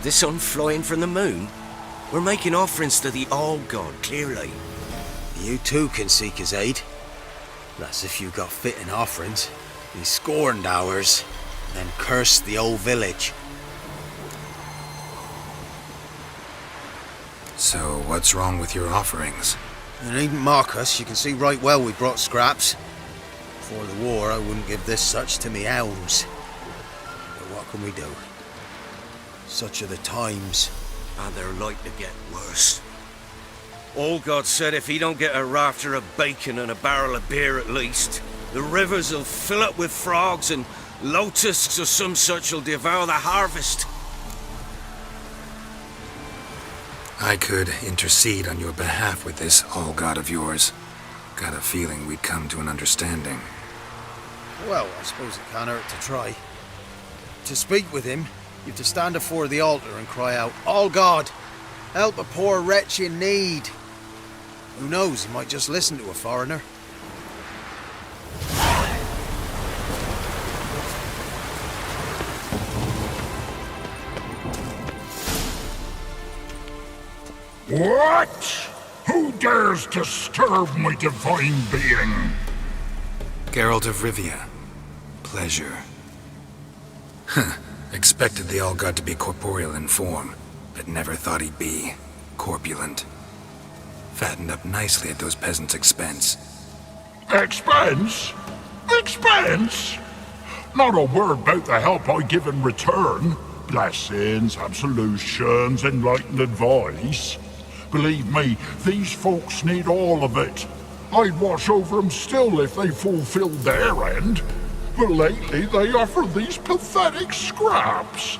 The sun flying from the moon? We're making offerings to the All-God, clearly. You too can seek his aid. That's if you got fitting offerings. He scorned ours, then cursed the old village. So, what's wrong with your offerings? You needn't mock us. You can see right well we brought scraps. Before the war, I wouldn't give this such to me elms. But what can we do? Such are the times, and they're like to get worse. Old God said if he don't get a rafter of bacon and a barrel of beer at least, the rivers will fill up with frogs and locusts or some such will devour the harvest. I could intercede on your behalf with this all-god of yours. Got a feeling we'd come to an understanding. Well, I suppose it can't hurt to try. To speak with him, you've to stand before the altar and cry out, "All God, help a poor wretch in need." Who knows, he might just listen to a foreigner. What? Who dares disturb my divine being? Geralt of Rivia. Pleasure. Huh. Expected the all-god to be corporeal in form, but never thought he'd be corpulent. Fattened up nicely at those peasants' expense. Expense? Expense? Not a word about the help I give in return. Blessings, absolutions, enlightened advice. Believe me, these folks need all of it. I'd watch over them still if they fulfilled their end. But lately they offer these pathetic scraps.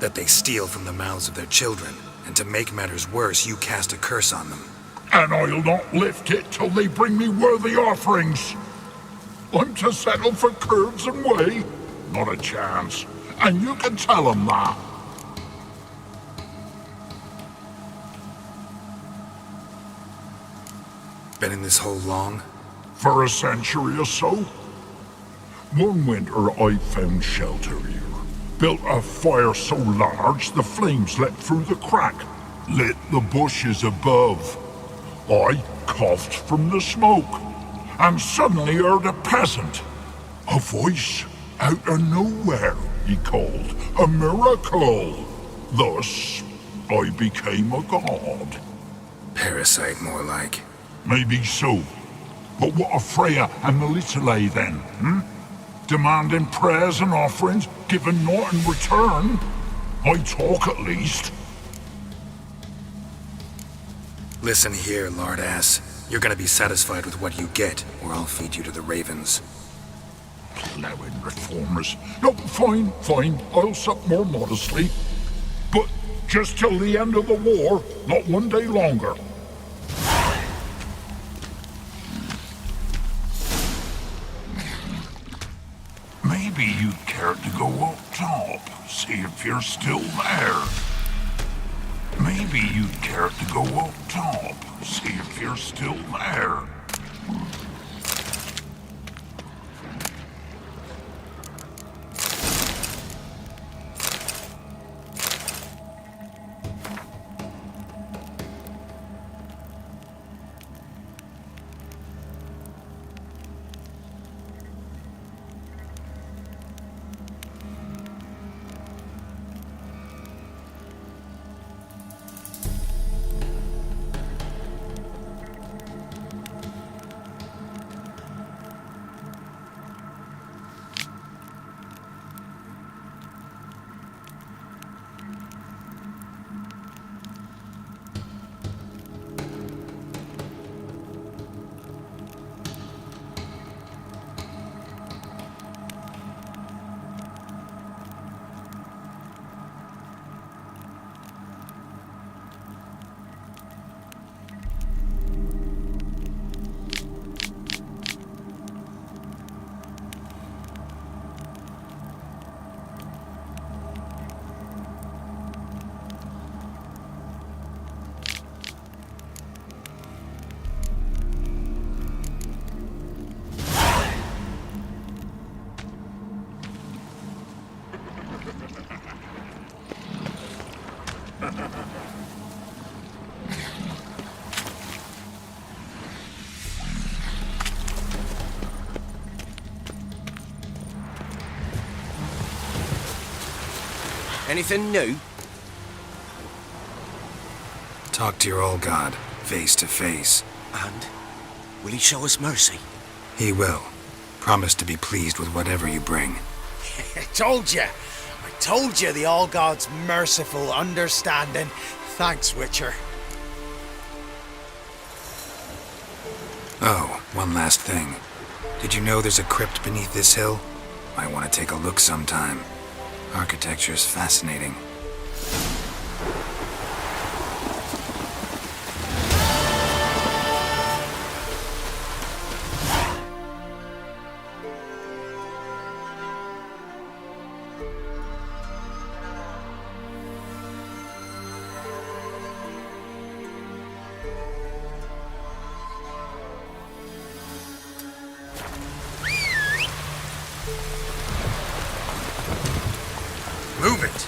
That they steal from the mouths of their children, and to make matters worse, you cast a curse on them. And I'll not lift it till they bring me worthy offerings. I'm to settle for curds and whey? Not a chance. And you can tell them that. Been in this hole long? For a century or so. One winter I found shelter here. Built a fire so large the flames leapt through the crack, lit the bushes above. I coughed from the smoke, and suddenly heard a peasant. A voice out of nowhere, he called. A miracle. Thus, I became a god. Parasite, more like. Maybe so. But what of Freya and the Little then, Demanding prayers and offerings, giving naught in return? I talk at least. Listen here, lard-ass. You're gonna be satisfied with what you get, or I'll feed you to the ravens. Allowing reformers. No, fine, fine. I'll sup more modestly. But just till the end of the war, not one day longer. Maybe you'd care to go up top, see if you're still there. Maybe you'd care to go up top, see if you're still there. Anything new? Talk to your old god, face to face. And? Will he show us mercy? He will. Promise to be pleased with whatever you bring. I told you the All God's merciful, understanding. Thanks, Witcher. Oh, one last thing. Did you know there's a crypt beneath this hill? Might want to take a look sometime. Architecture's fascinating. Move it!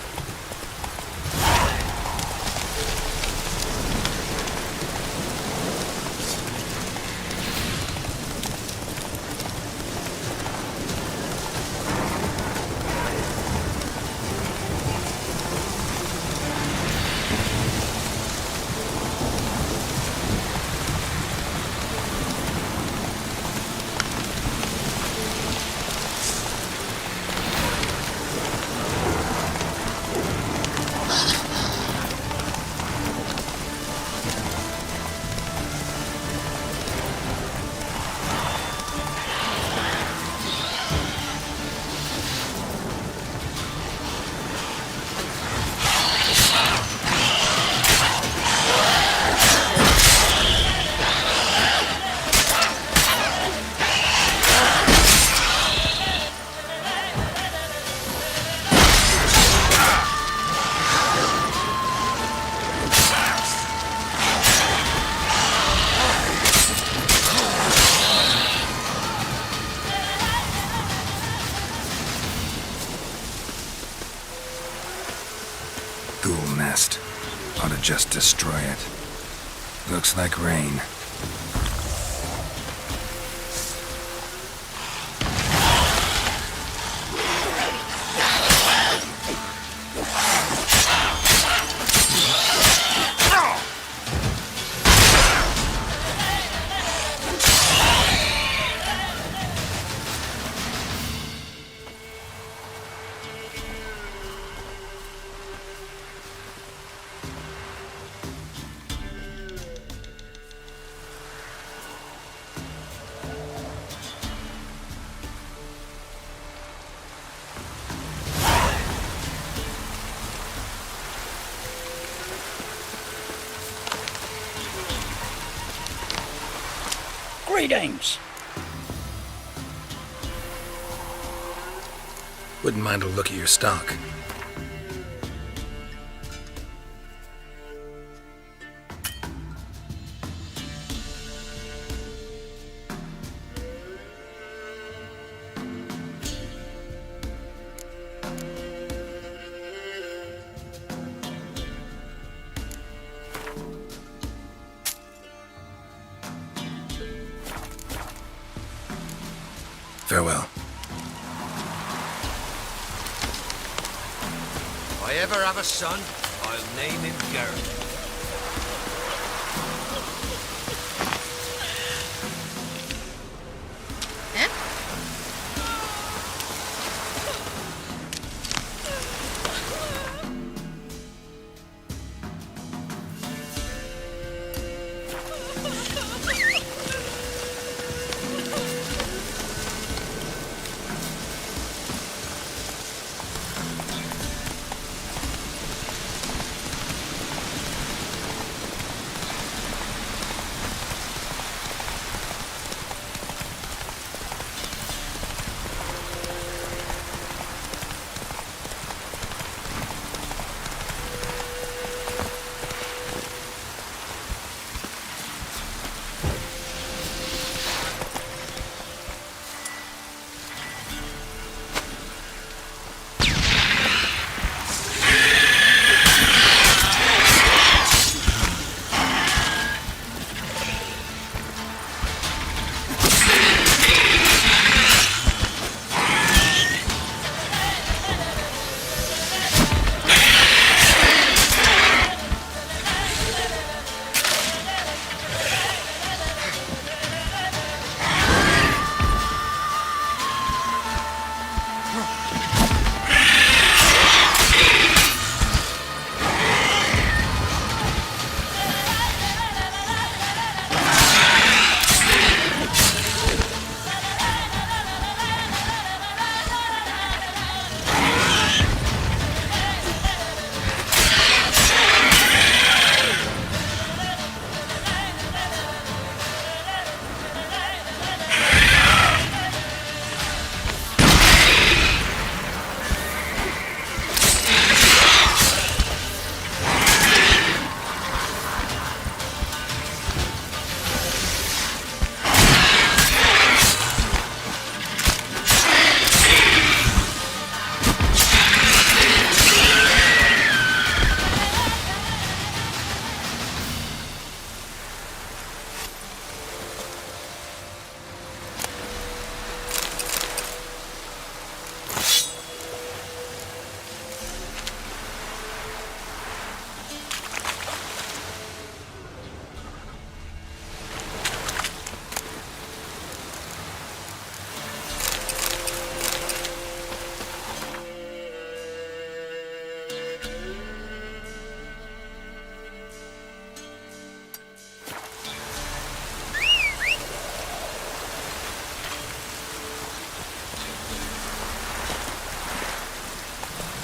Ghoul nest. Ought to just destroy it. Looks like rain. 3 dames. Wouldn't mind a look at your stock. Farewell. If I ever have a son, I'll name him Garrett.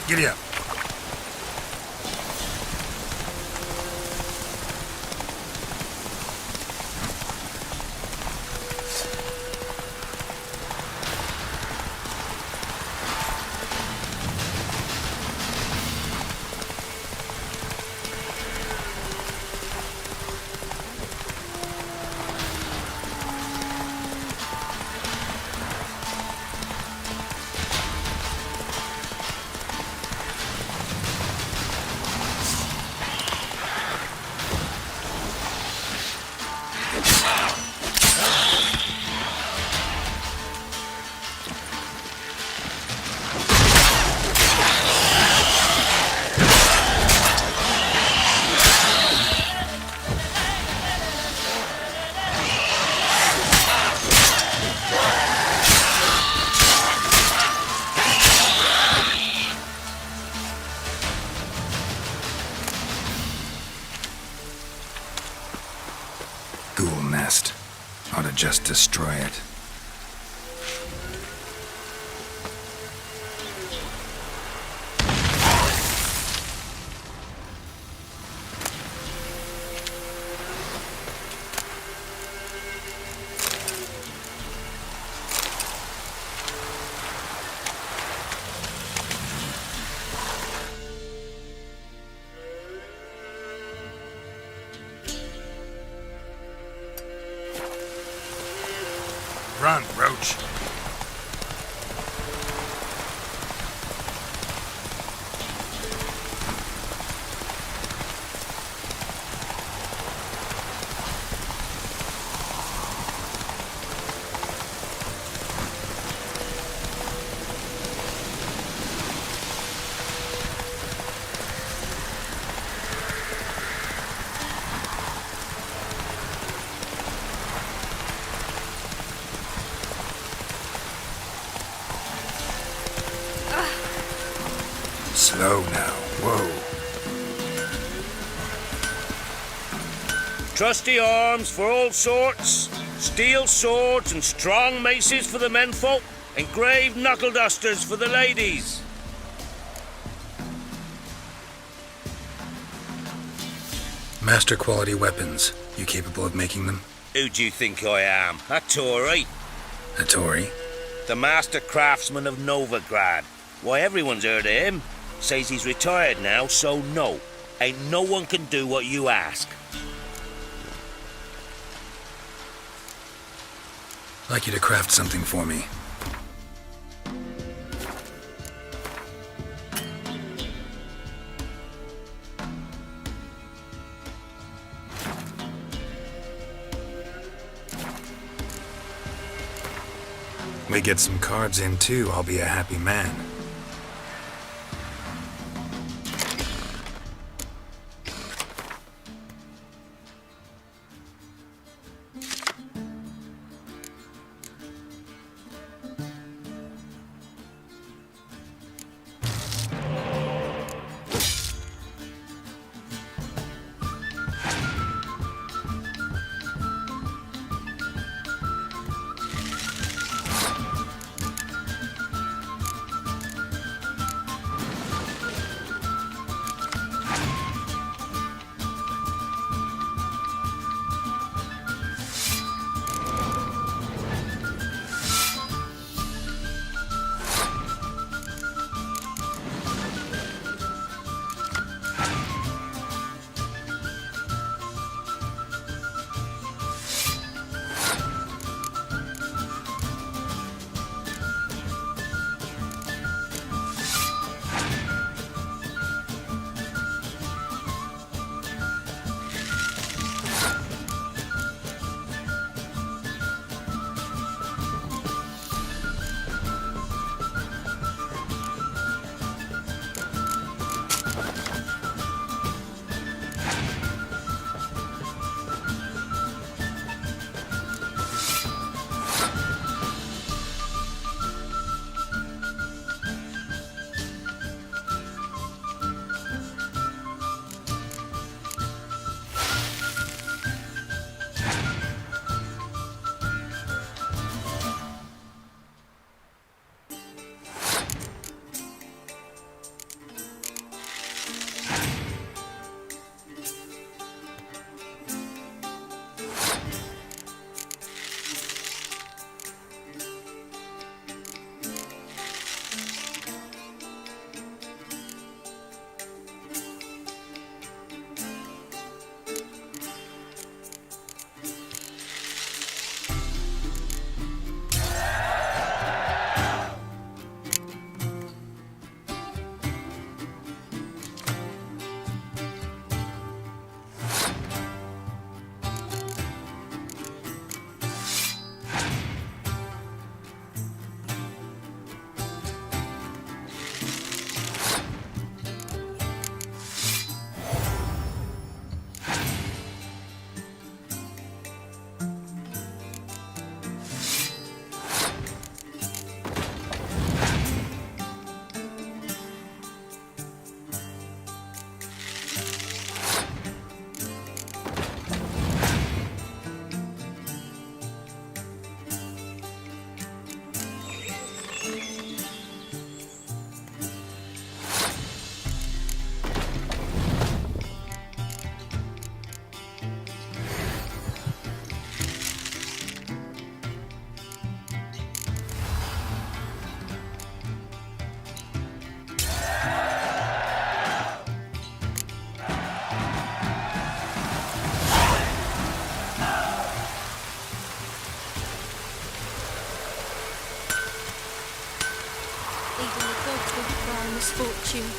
Giddy up. Ghoul nest. Ought to just destroy it. Run, Roach. Slow now. Whoa. Trusty arms for all sorts, steel swords and strong maces for the menfolk, engraved knuckle dusters for the ladies. Master quality weapons. You capable of making them? Who do you think I am? A Tory? A Tory? The master craftsman of Novigrad. Why, everyone's heard of him. Says he's retired now, so no. Ain't no one can do what you ask. I'd like you to craft something for me. We get some cards in too, I'll be a happy man. misfortune.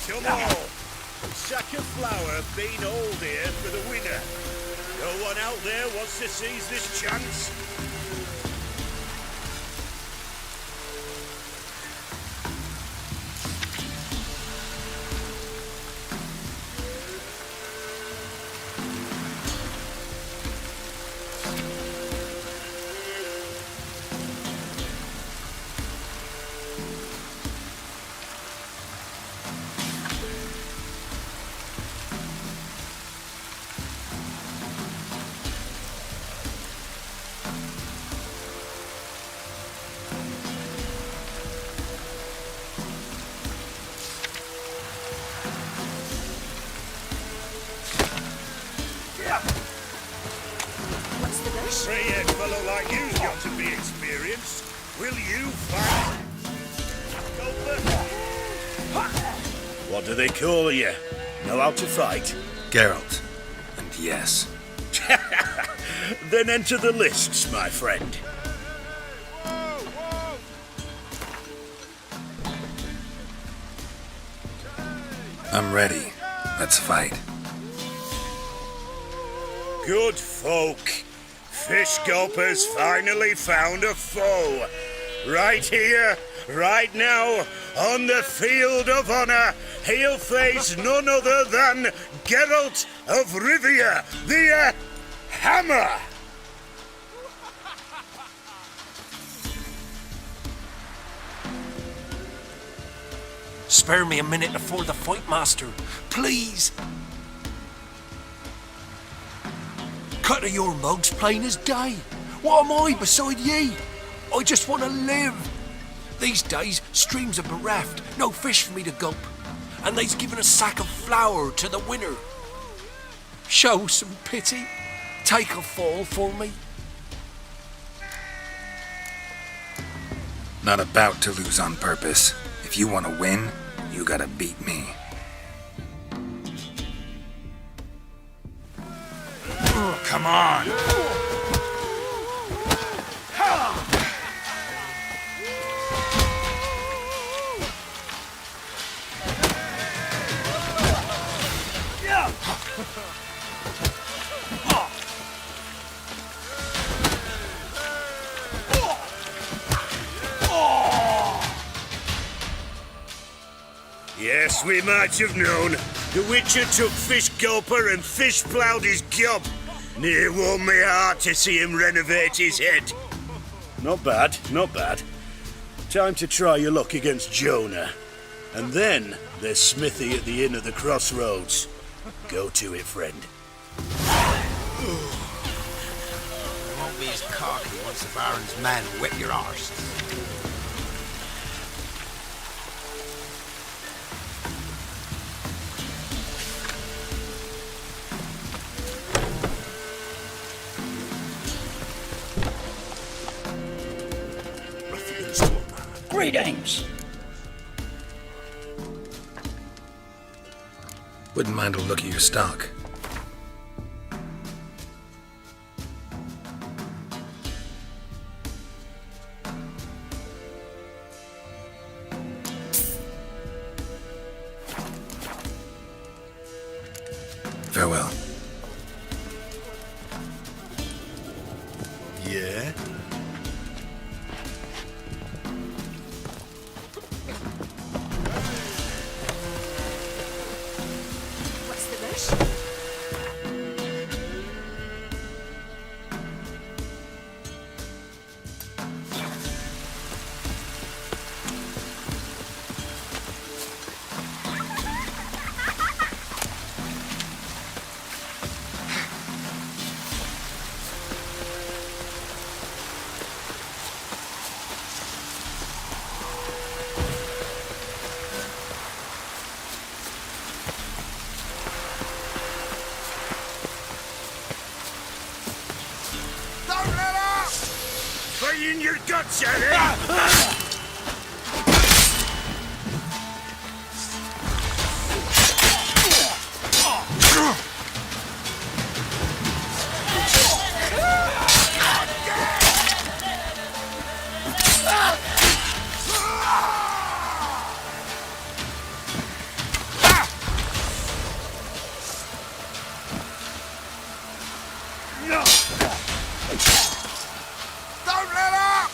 Come on! Sack of flour been all here for the winner. No one out there wants to seize this chance. What's the rush? Three-head fellow like you's got to be experienced. Will you fight? What do they call you? Know how to fight? Geralt. And yes. Then enter the lists, my friend. I'm ready. Let's fight. Good folk. Fish Gulper's finally found a foe. Right here, right now, on the field of honor, he'll face none other than Geralt of Rivia, the Hammer. Spare me a minute before the fight, master. Please. Cut of your mugs plain as day. What am I beside ye? I just want to live. These days, streams are bereft, no fish for me to gulp. And they's given a sack of flour to the winner. Show some pity. Take a fall for me. Not about to lose on purpose. If you want to win, you gotta beat me. Come on! Yes, we might have known. The Witcher took Fish Gulper and fish ploughed his gob. Near warmed me heart to see him renovate his head. Not bad, not bad. Time to try your luck against Jonah. And then there's Smithy at the Inn of the Crossroads. Go to it, friend. You won't be as cocky once the Baron's men whip your arse. Greetings. Wouldn't mind a look at your stock. Farewell. Yeah? What's the rush? Gotcha then! Don't let up!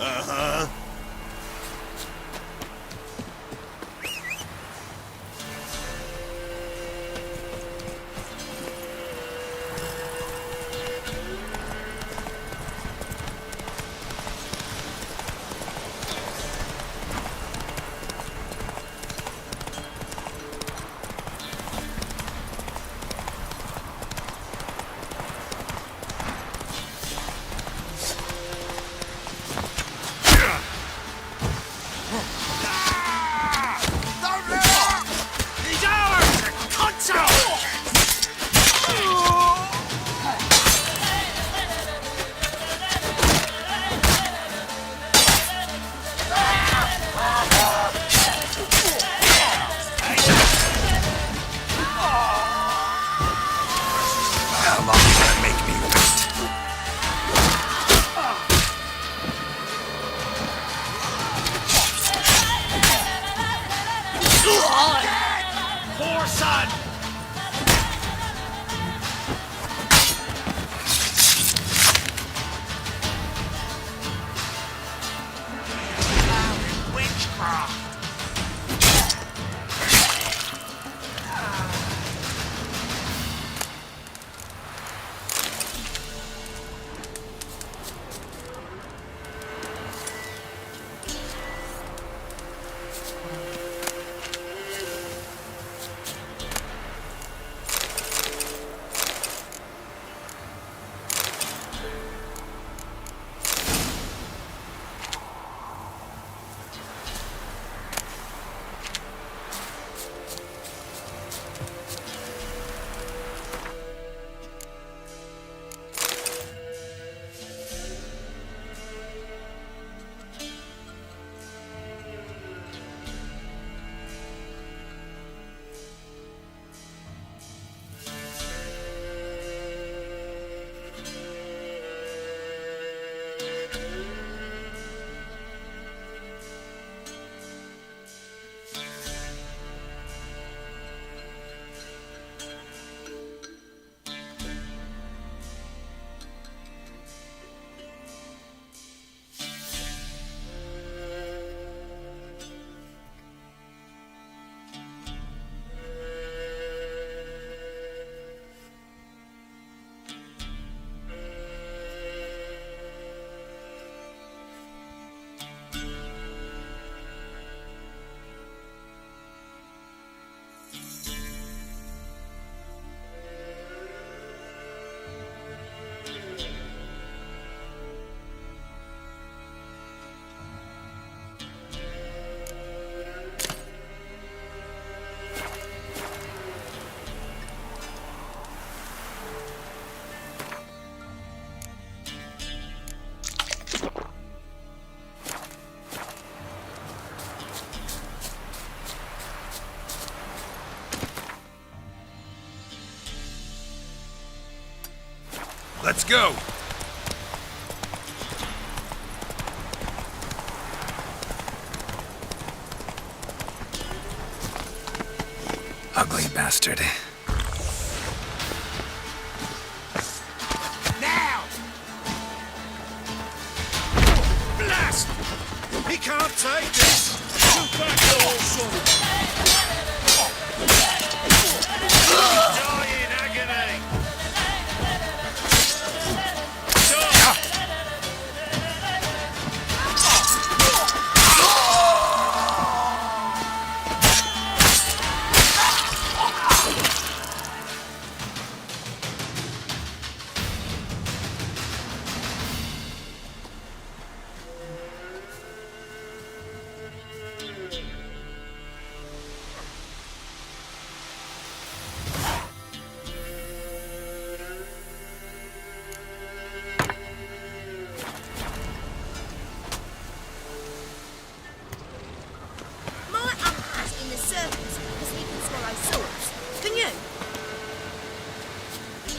Uh-huh. Don't let up! He's ours! Cuts out! How long will that make me wait? Poor son! Witchcraft! Let's go. Ugly bastard. Now! Blast! He can't take this! Shoot back, you old son! Die in agony!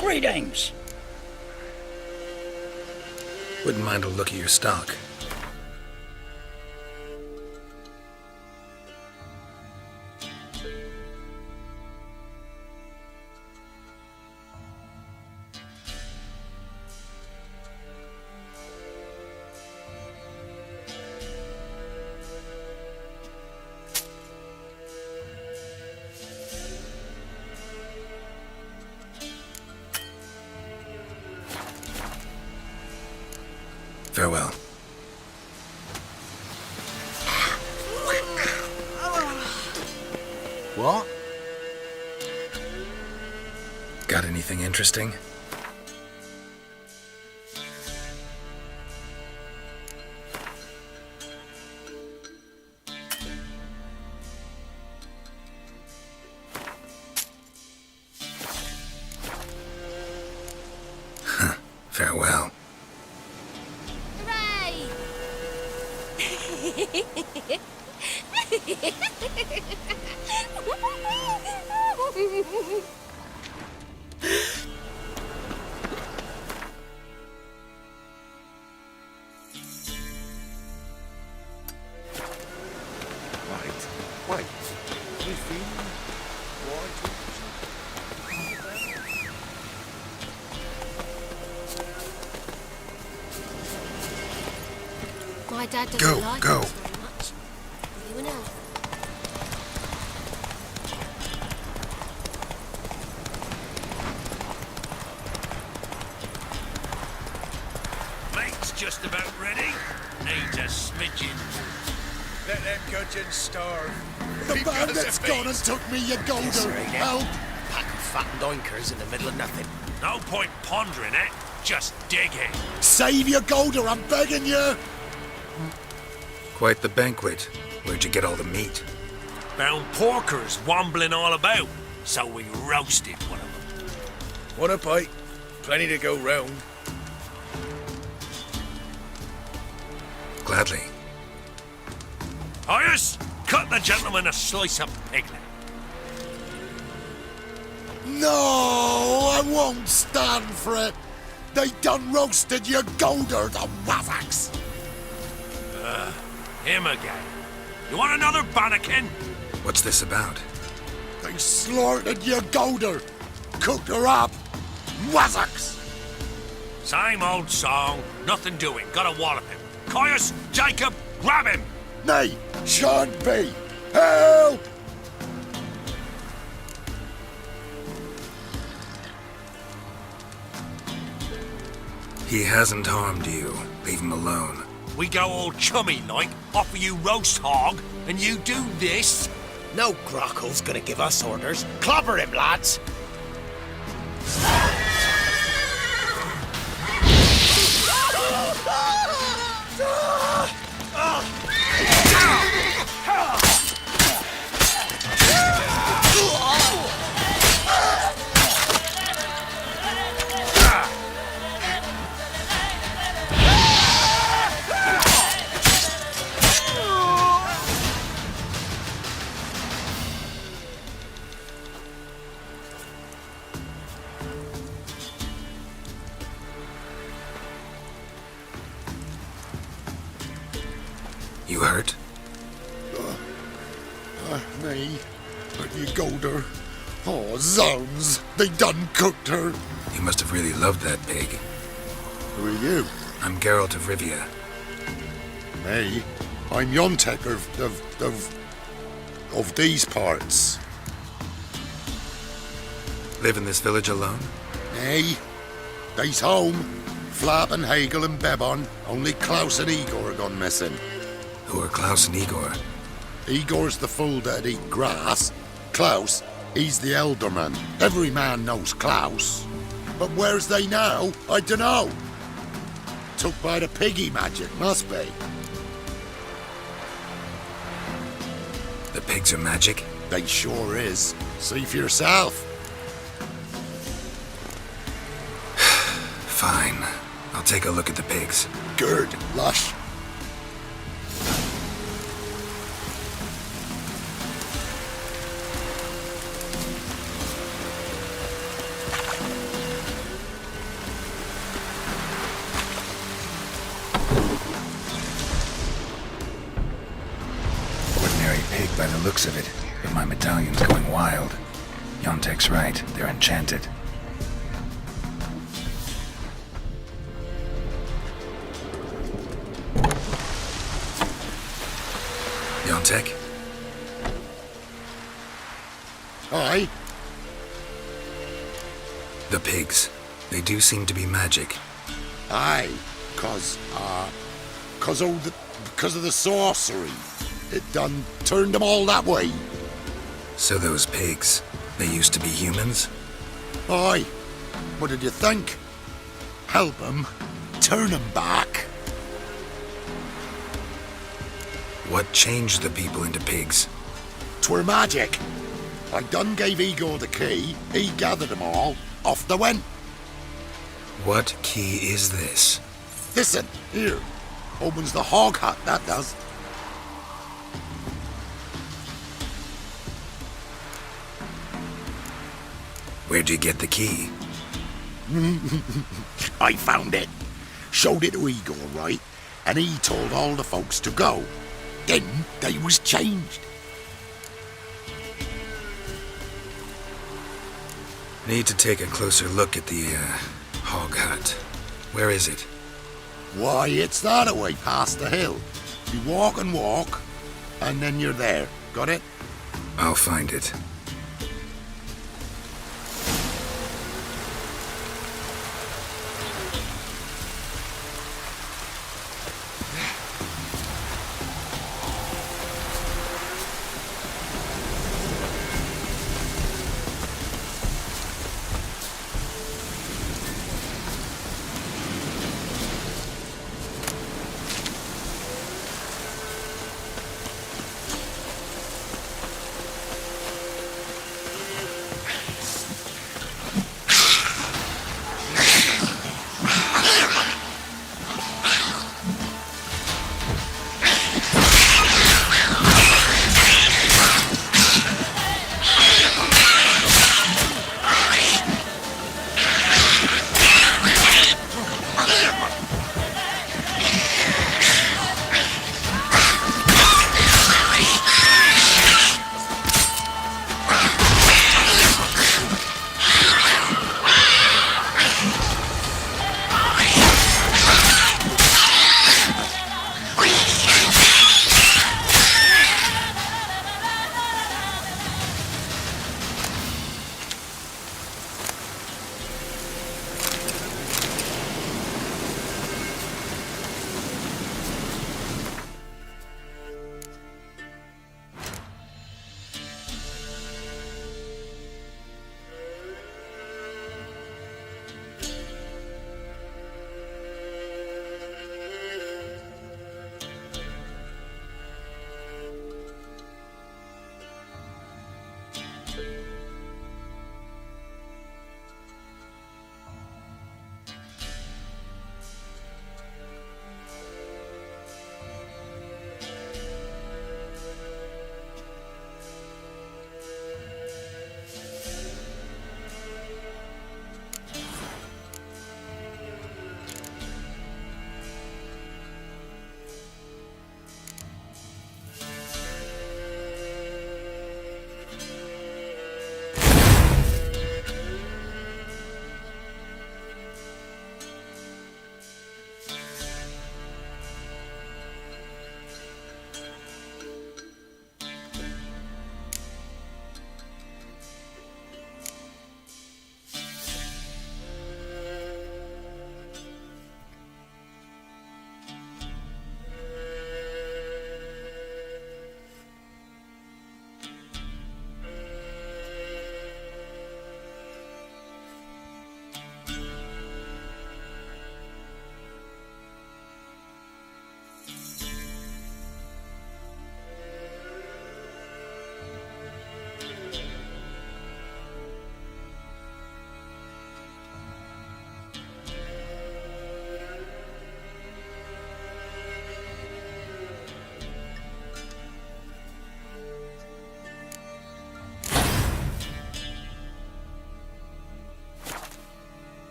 Greetings. Wouldn't mind a look at your stock. Farewell. What? Got anything interesting? Farewell. Wait. We feel My dad doesn't Go, like go. us very much. You and Elf. Mate's just about ready. Needs a smidgen. Let them gudgeons starve. The Because bandit's of gone and these. took me, you golder. Help! Pack of fattened oinkers in the middle of nothing. No point pondering it. Just dig in. Save your golder, I'm begging you! Quite the banquet. Where'd you get all the meat? Found porkers wombling all about, so we roasted one of them. Want a bite? Plenty to go round. Gladly. Horace, cut the gentleman a slice of piglet. No, I won't stand for it. They done roasted your golder, the wazzocks. Him again. You want another bannikin? What's this about? They slaughtered your golder, cooked her up, wazzocks. Same old song. Nothing doing. Gotta wallop him. Caius, Jacob, grab him. Nay, shan't be. Help! He hasn't harmed you. Leave him alone. We go all chummy like, offer you roast hog, and you do this? No grockle's gonna give us orders. Clobber him, lads. You hurt? Me, but your golder, Oh, zounds! They done cooked her. You must have really loved that pig. Who are you? I'm Geralt of Rivia. Me? I'm Yontek of these parts. Live in this village alone? Nay, they's home. Flap and Hagel and Bebon. Only Klaus and Igor gone missing. Who are Klaus and Igor? Igor's the fool that eat grass. Klaus, he's the elderman. Every man knows Klaus. But where's they now? I dunno. Took by the piggy magic, must be. The pigs are magic? They sure is. See for yourself. Fine. I'll take a look at the pigs. Good, lush. Ordinary pig by the looks of it, but my medallion's going wild. Yontek's right, they're enchanted. Yontek? Aye? The pigs. They do seem to be magic. Aye, cause of the sorcery. It done turned them all that way. So those pigs, they used to be humans? Aye. What did you think? Help them, turn them back. What changed the people into pigs? 'Twere magic. I done gave Igor the key, he gathered them all, off they went. What key is this? Listen, here. Opens the hog hut, that does. Where'd you get the key? I found it. Showed it to Igor, right? And he told all the folks to go. Then they was changed. Need to take a closer look at the, hog hut. Where is it? Why, it's that away past the hill. You walk, and then you're there. Got it? I'll find it.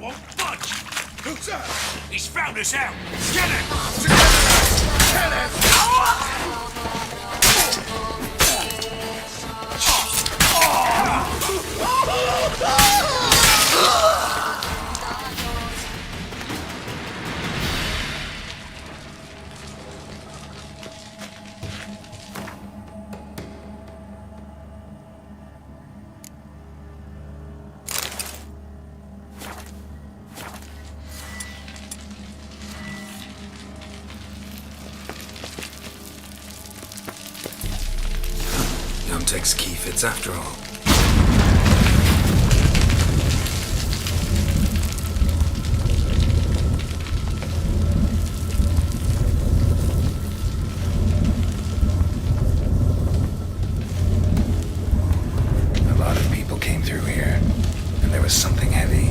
won't budge! Who's that? He's found us out! Get him! Kill him! Yomtek's key fits after all. A lot of people came through here, and there was something heavy.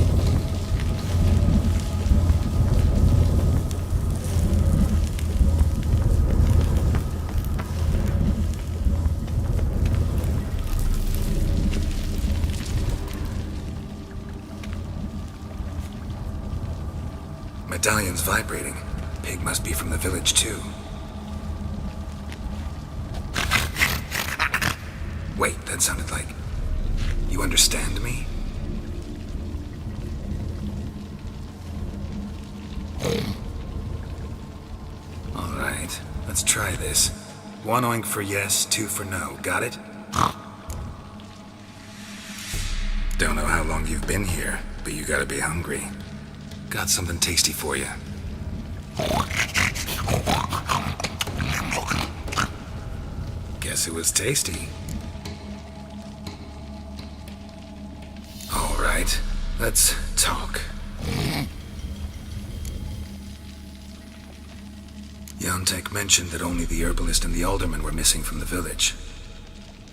Medallion's vibrating. Pig must be from the village, too. Wait, that sounded like... You understand me? Alright, let's try this. 1 oink for yes, 2 for no. Got it? Don't know how long you've been here, but you gotta be hungry. Got something tasty for you. Guess it was tasty. All right, let's talk. Yontek mentioned that only the herbalist and the alderman were missing from the village.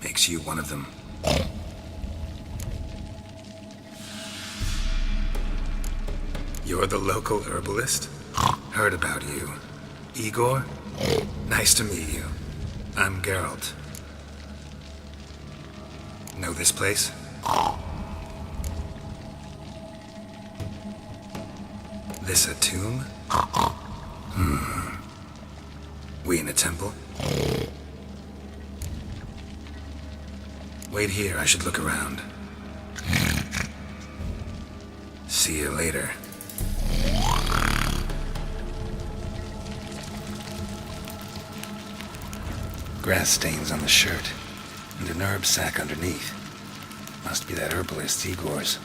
Makes you one of them. You're the local herbalist? Heard about you. Igor? Nice to meet you. I'm Geralt. Know this place? This a tomb? We in a temple? Wait here, I should look around. See you later. Grass stains on the shirt, and an herb sack underneath. Must be that herbalist Igor's.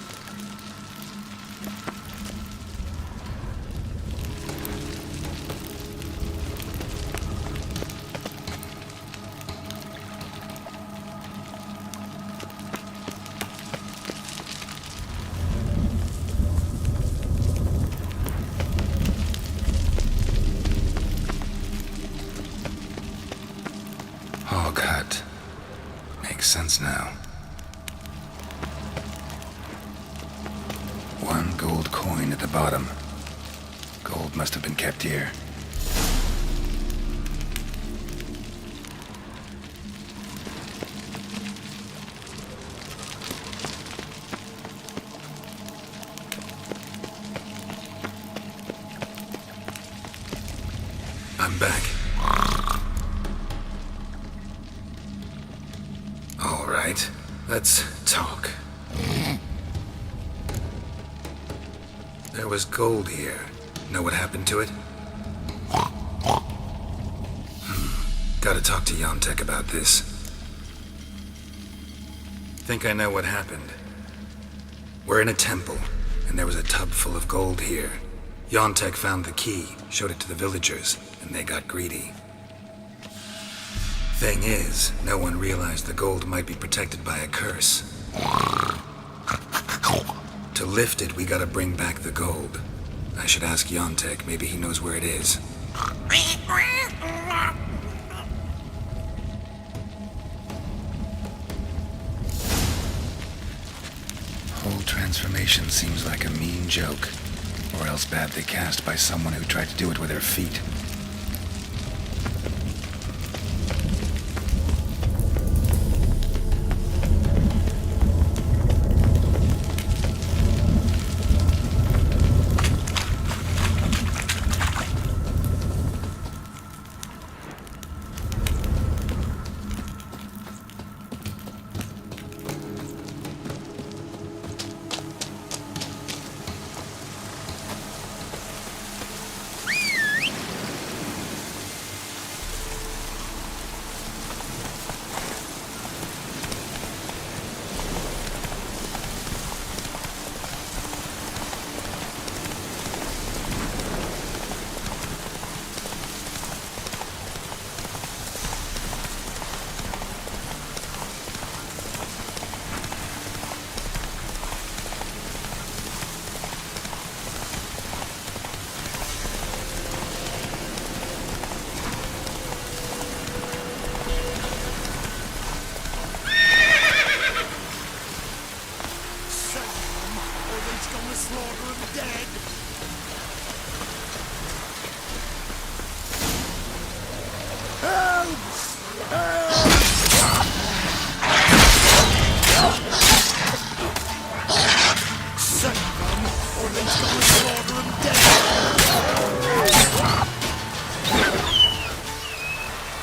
Hog hut. Makes sense now. 1 gold coin at the bottom. Gold must have been kept here. I'm back. All right, let's talk. There was gold here. Know what happened to it? Gotta talk to Yontek about this. Think I know what happened. We're in a temple, and there was a tub full of gold here. Yontek found the key, showed it to the villagers, and they got greedy. Thing is, no one realized the gold might be protected by a curse. To lift it, we gotta bring back the gold. I should ask Yontek, maybe he knows where it is. Whole transformation seems like a mean joke, or else badly cast by someone who tried to do it with their feet. dead. Help! Help! Save them, or they go and slaughter them dead.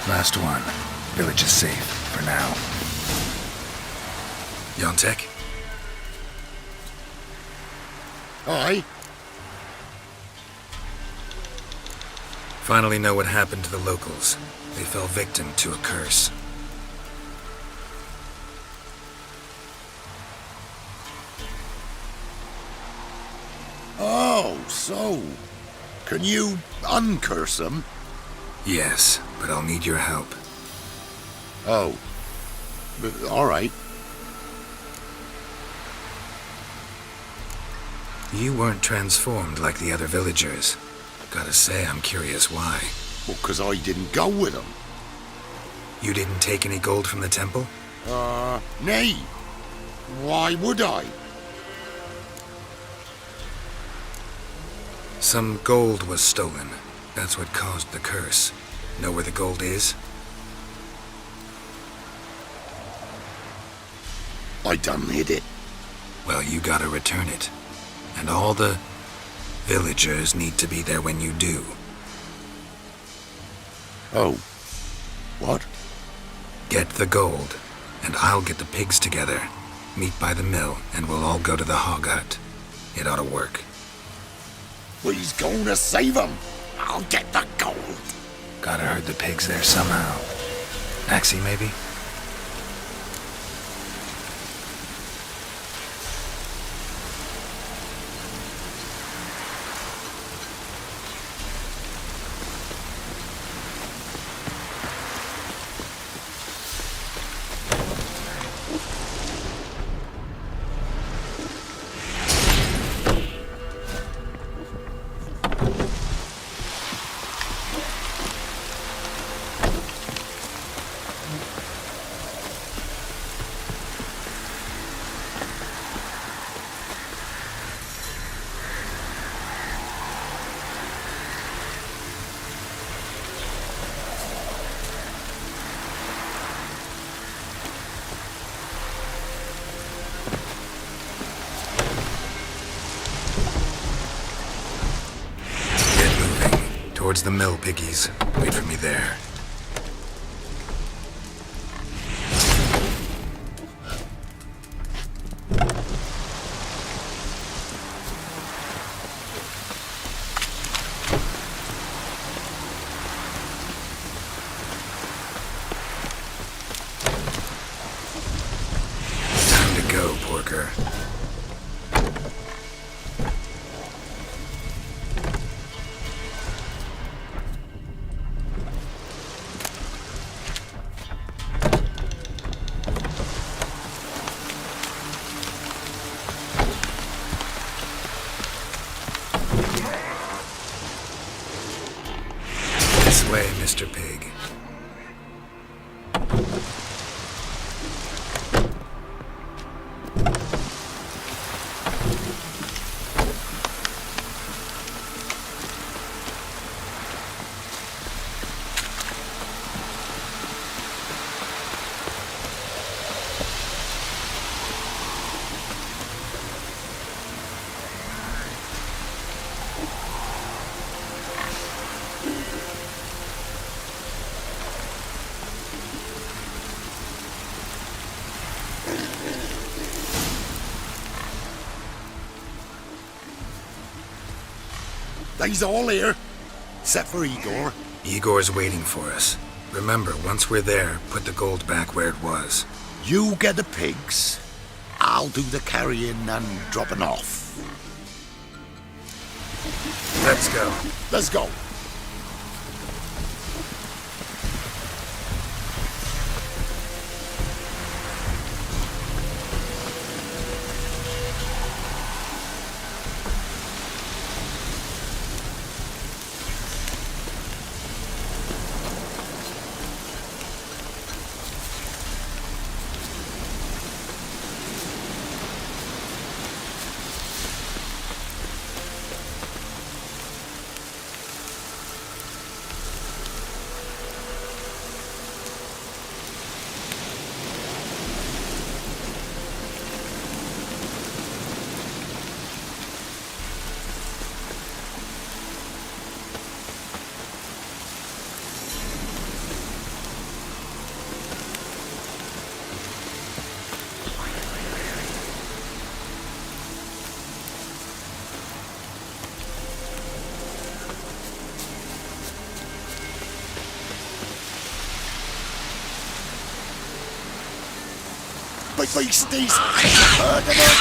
Last one. Village is safe, for now. Yontek? Aye? Finally know what happened to the locals. They fell victim to a curse. Oh, so... Can you uncurse them? Yes, but I'll need your help. Oh. All right. You weren't transformed like the other villagers. Gotta say, I'm curious why. Well, 'cause I didn't go with them. You didn't take any gold from the temple? Nay. Why would I? Some gold was stolen. That's what caused the curse. Know where the gold is? I done hid it. Well, you gotta return it. And all the villagers need to be there when you do. Oh. What? Get the gold, and I'll get the pigs together. Meet by the mill, and we'll all go to the hog hut. It ought to work. Well, he's going to save them. I'll get the gold. Gotta herd the pigs there somehow. Taxi, maybe? Towards the mill, piggies. Wait for me there. Time to go, Porker. This way, Mr. Pig. They's all here, except for Igor. Igor's waiting for us. Remember, once we're there, put the gold back where it was. You get the pigs. I'll do the carrying and dropping off. Let's go. Let's go. my beasties! Murder them!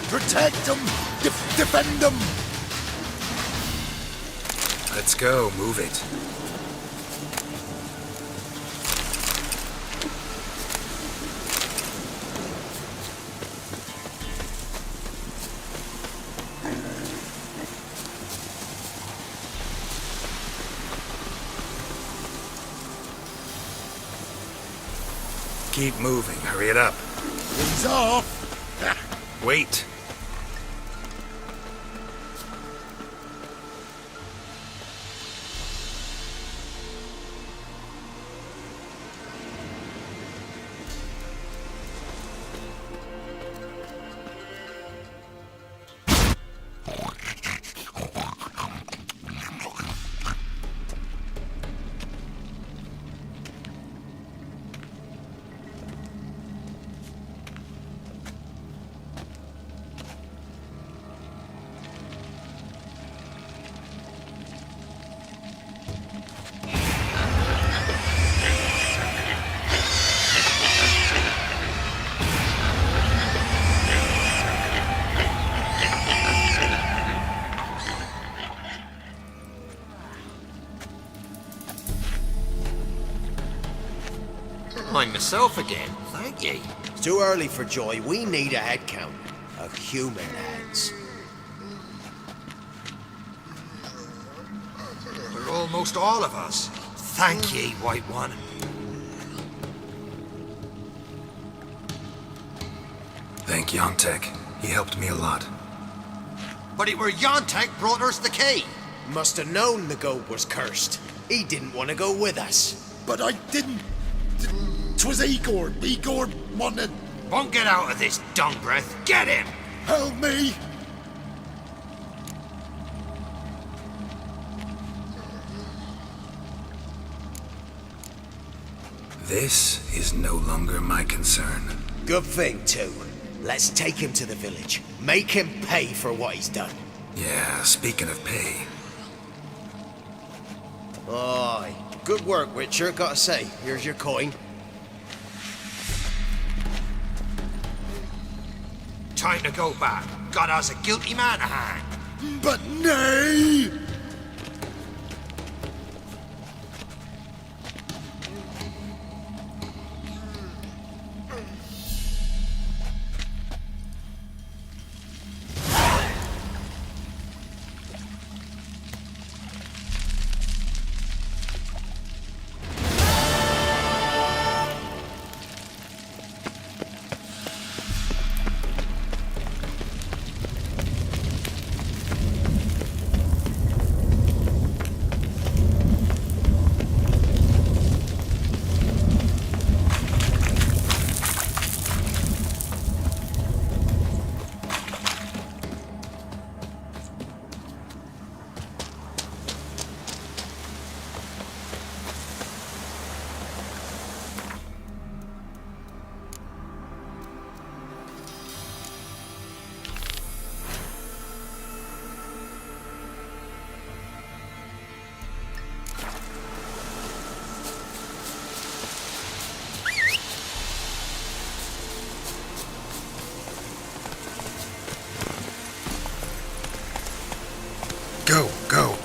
Protect them! Defend them! Let's go, move it. Keep moving, hurry it up. He's off! Wait. I'm myself again, thank ye. It's too early for joy. We need a head count of human heads. We're almost all of us. Thank ye, White One. Thank Yontek. He helped me a lot. But it were Yontek brought us the key. Must have known the goat was cursed. He didn't want to go with us. But I didn't. 'Twas Igor. Igor wanted. Won't get out of this dung breath. Get him! Help me! This is no longer my concern. Good thing, too. Let's take him to the village. Make him pay for what he's done. Yeah, speaking of pay. Aye. Good work, Witcher, gotta say. Here's your coin. Time to go back. Got us a guilty man to hang. But nay! Go, go.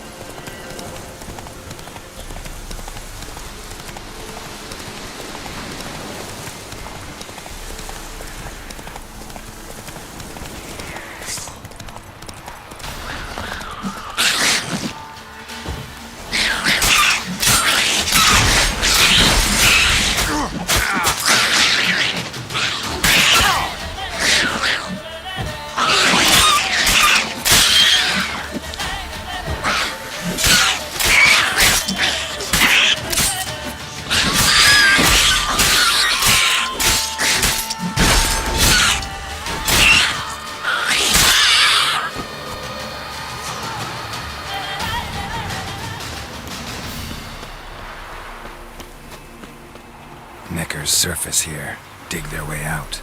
Necker's surface here. Dig their way out.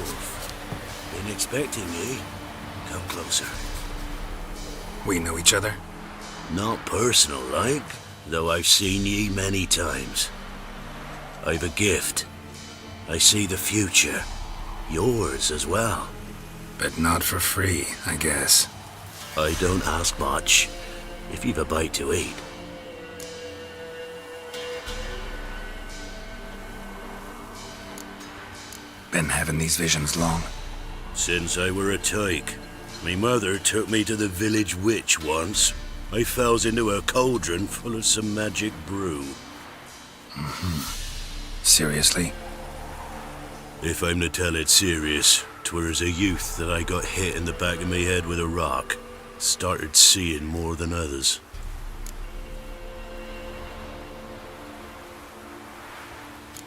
wolf. Been expecting ye. Come closer. We know each other? Not personal like, though I've seen ye many times. I've a gift. I see the future. Yours as well. But not for free, I guess. I don't ask much, if you've a bite to eat. Been having these visions long? Since I were a tyke. Me mother took me to the village witch once. I fells into her cauldron full of some magic brew. Seriously? If I'm to tell it serious, 'twere as a youth that I got hit in the back of me head with a rock. Started seeing more than others.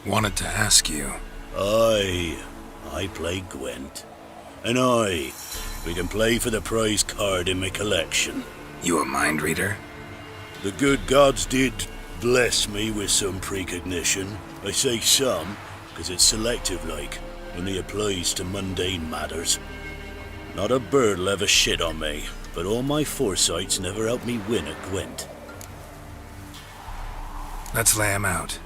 Wanted to ask you. I play Gwent. And we can play for the prize card in my collection. You a mind reader? The good gods did bless me with some precognition. I say some, because it's selective like, only applies to mundane matters. Not a bird'll ever shit on me, but all my foresights never helped me win at Gwent. Let's lay him out.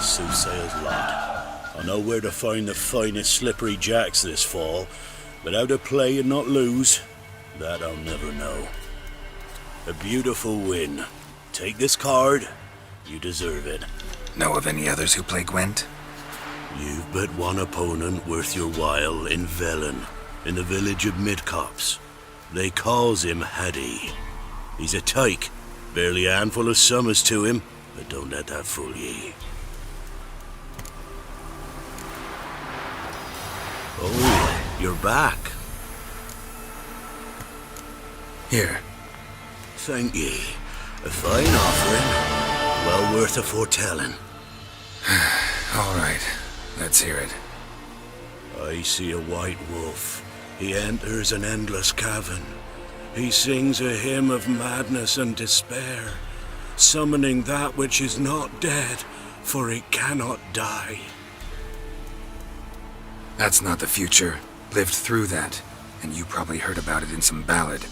soothsayer's lot. I know where to find the finest slippery jacks this fall, but how to play and not lose, that I'll never know. A beautiful win. Take this card. You deserve it. Know of any others who play Gwent? You've but one opponent worth your while in Velen, in the village of Midcops. They calls him Haddy. He's a tyke, barely a handful of summers to him, but don't let that fool ye. Oh, you're back. Here. Thank ye. A fine offering, well worth a foretelling. All right, let's hear it. I see a white wolf. He enters an endless cavern. He sings a hymn of madness and despair, summoning that which is not dead, for it cannot die. That's not the future. Lived through that, and you probably heard about it in some ballad.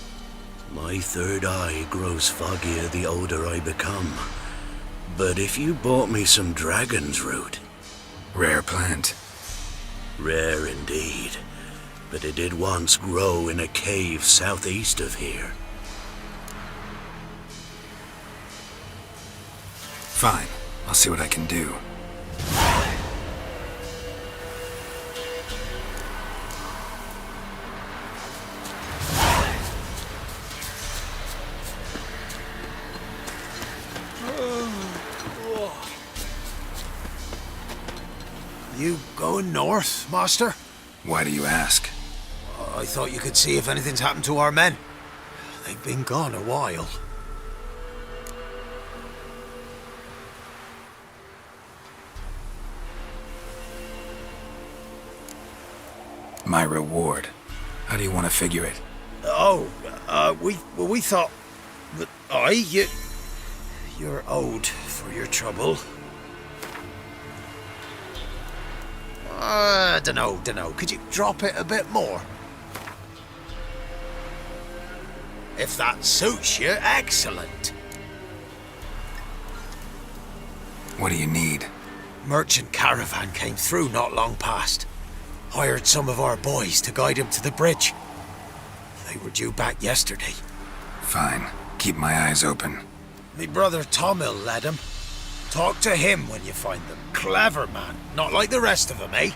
My third eye grows foggier the older I become. But if you bought me some dragon's root... Rare plant. Rare indeed. But it did once grow in a cave southeast of here. Fine. I'll see what I can do. You going north, Master? Why do you ask? I thought you could see if anything's happened to our men. They've been gone a while. My reward. How do you want to figure it? We thought that you're owed for your trouble. Dunno. Could you drop it a bit more? If that suits you, excellent. What do you need? Merchant caravan came through not long past. Hired some of our boys to guide him to the bridge. They were due back yesterday. Fine. Keep my eyes open. Me brother Tomil led him. Talk to him when you find them. Clever man. Not like the rest of them, eh?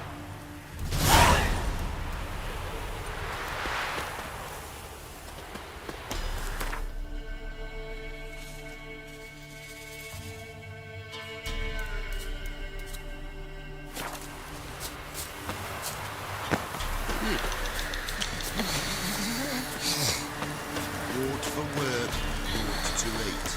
Word for word, word to eat.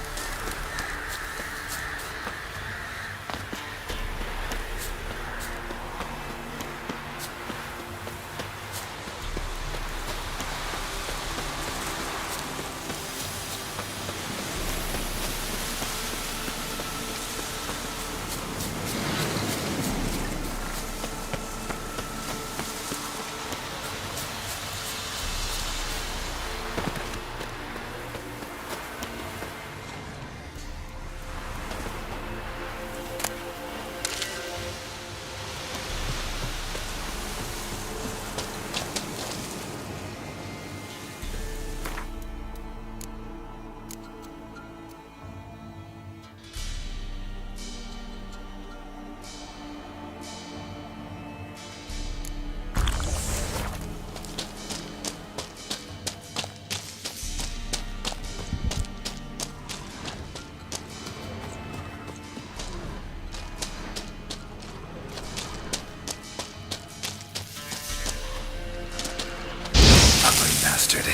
Bastard.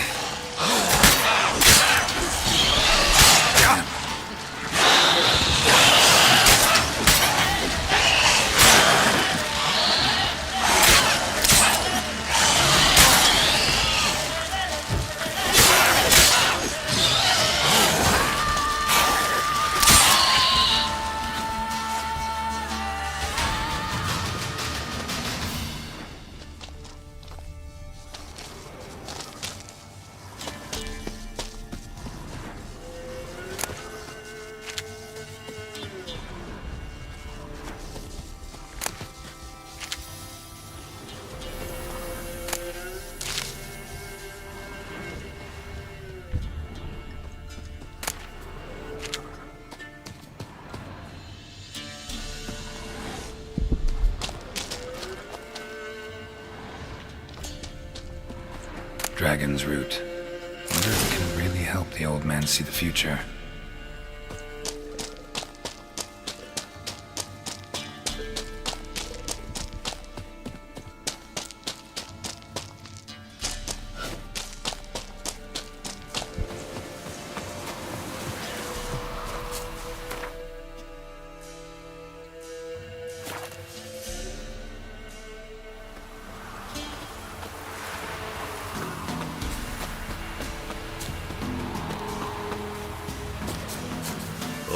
Dragon's root. Wonder if it can really help the old man see the future.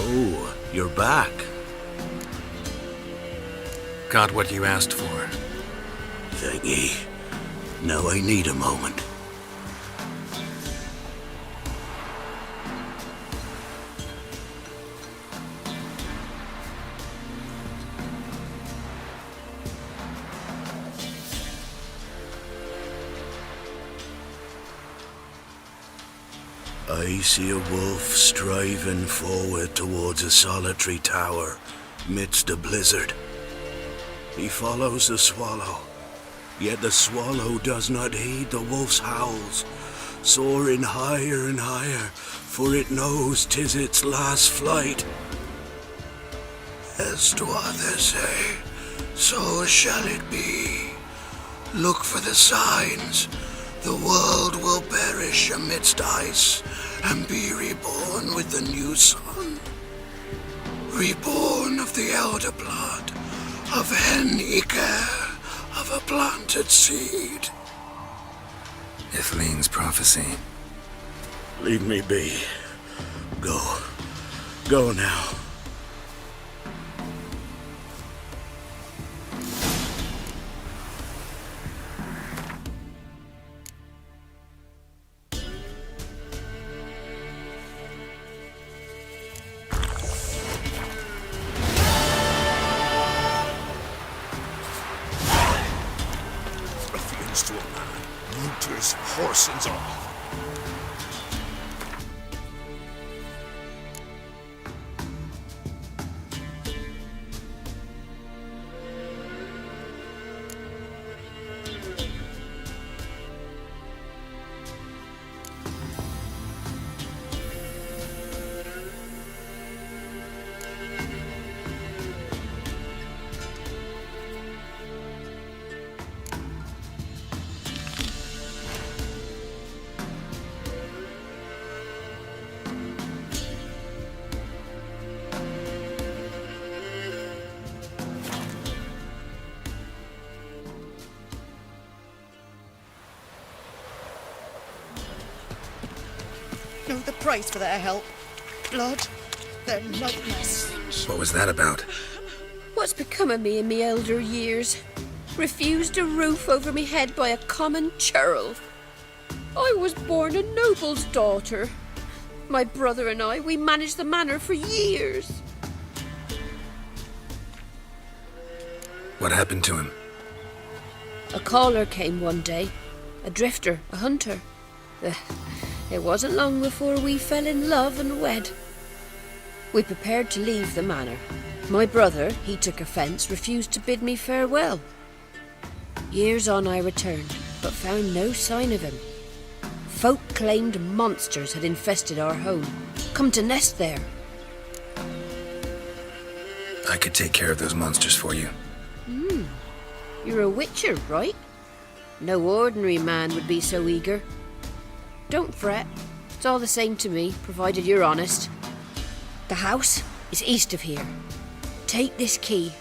Oh, you're back. Got what you asked for. Thank ye. Now I need a moment. I see a wolf striving forward towards a solitary tower midst a blizzard. He follows the swallow, yet the swallow does not heed the wolf's howls, soaring higher and higher, for it knows 'tis its last flight. As to others say, so shall it be. Look for the signs. The world will perish amidst ice and be reborn with the new sun. Reborn of the elder blood, of hen Iker, of a planted seed. Ithleen's prophecy. Leave me be. Go. Go now. To a man, Uther's horsens off. Know the price for their help. Blood, their likeness. What was that about? What's become of me in me elder years? Refused a roof over me head by a common churl. I was born a noble's daughter. My brother and I, we managed the manor for years. What happened to him? A caller came one day. A drifter, a hunter. It wasn't long before we fell in love and wed. We prepared to leave the manor. My brother, he took offence, refused to bid me farewell. Years on I returned, but found no sign of him. Folk claimed monsters had infested our home, come to nest there. I could take care of those monsters for you. You're a witcher, right? No ordinary man would be so eager. Don't fret. It's all the same to me, provided you're honest. The house is east of here. Take this key.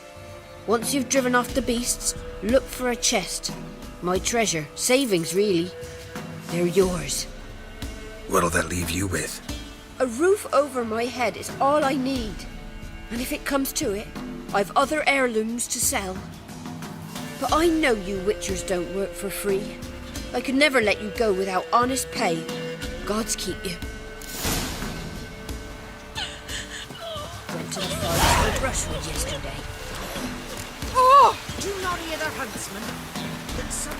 Once you've driven off the beasts, look for a chest. My treasure. Savings, really. They're yours. What'll that leave you with? A roof over my head is all I need. And if it comes to it, I've other heirlooms to sell. But I know you witchers don't work for free. I could never let you go without honest pay. Gods keep you. Went to the forest for brushwood yesterday. Oh! Do not hear the huntsman. But some...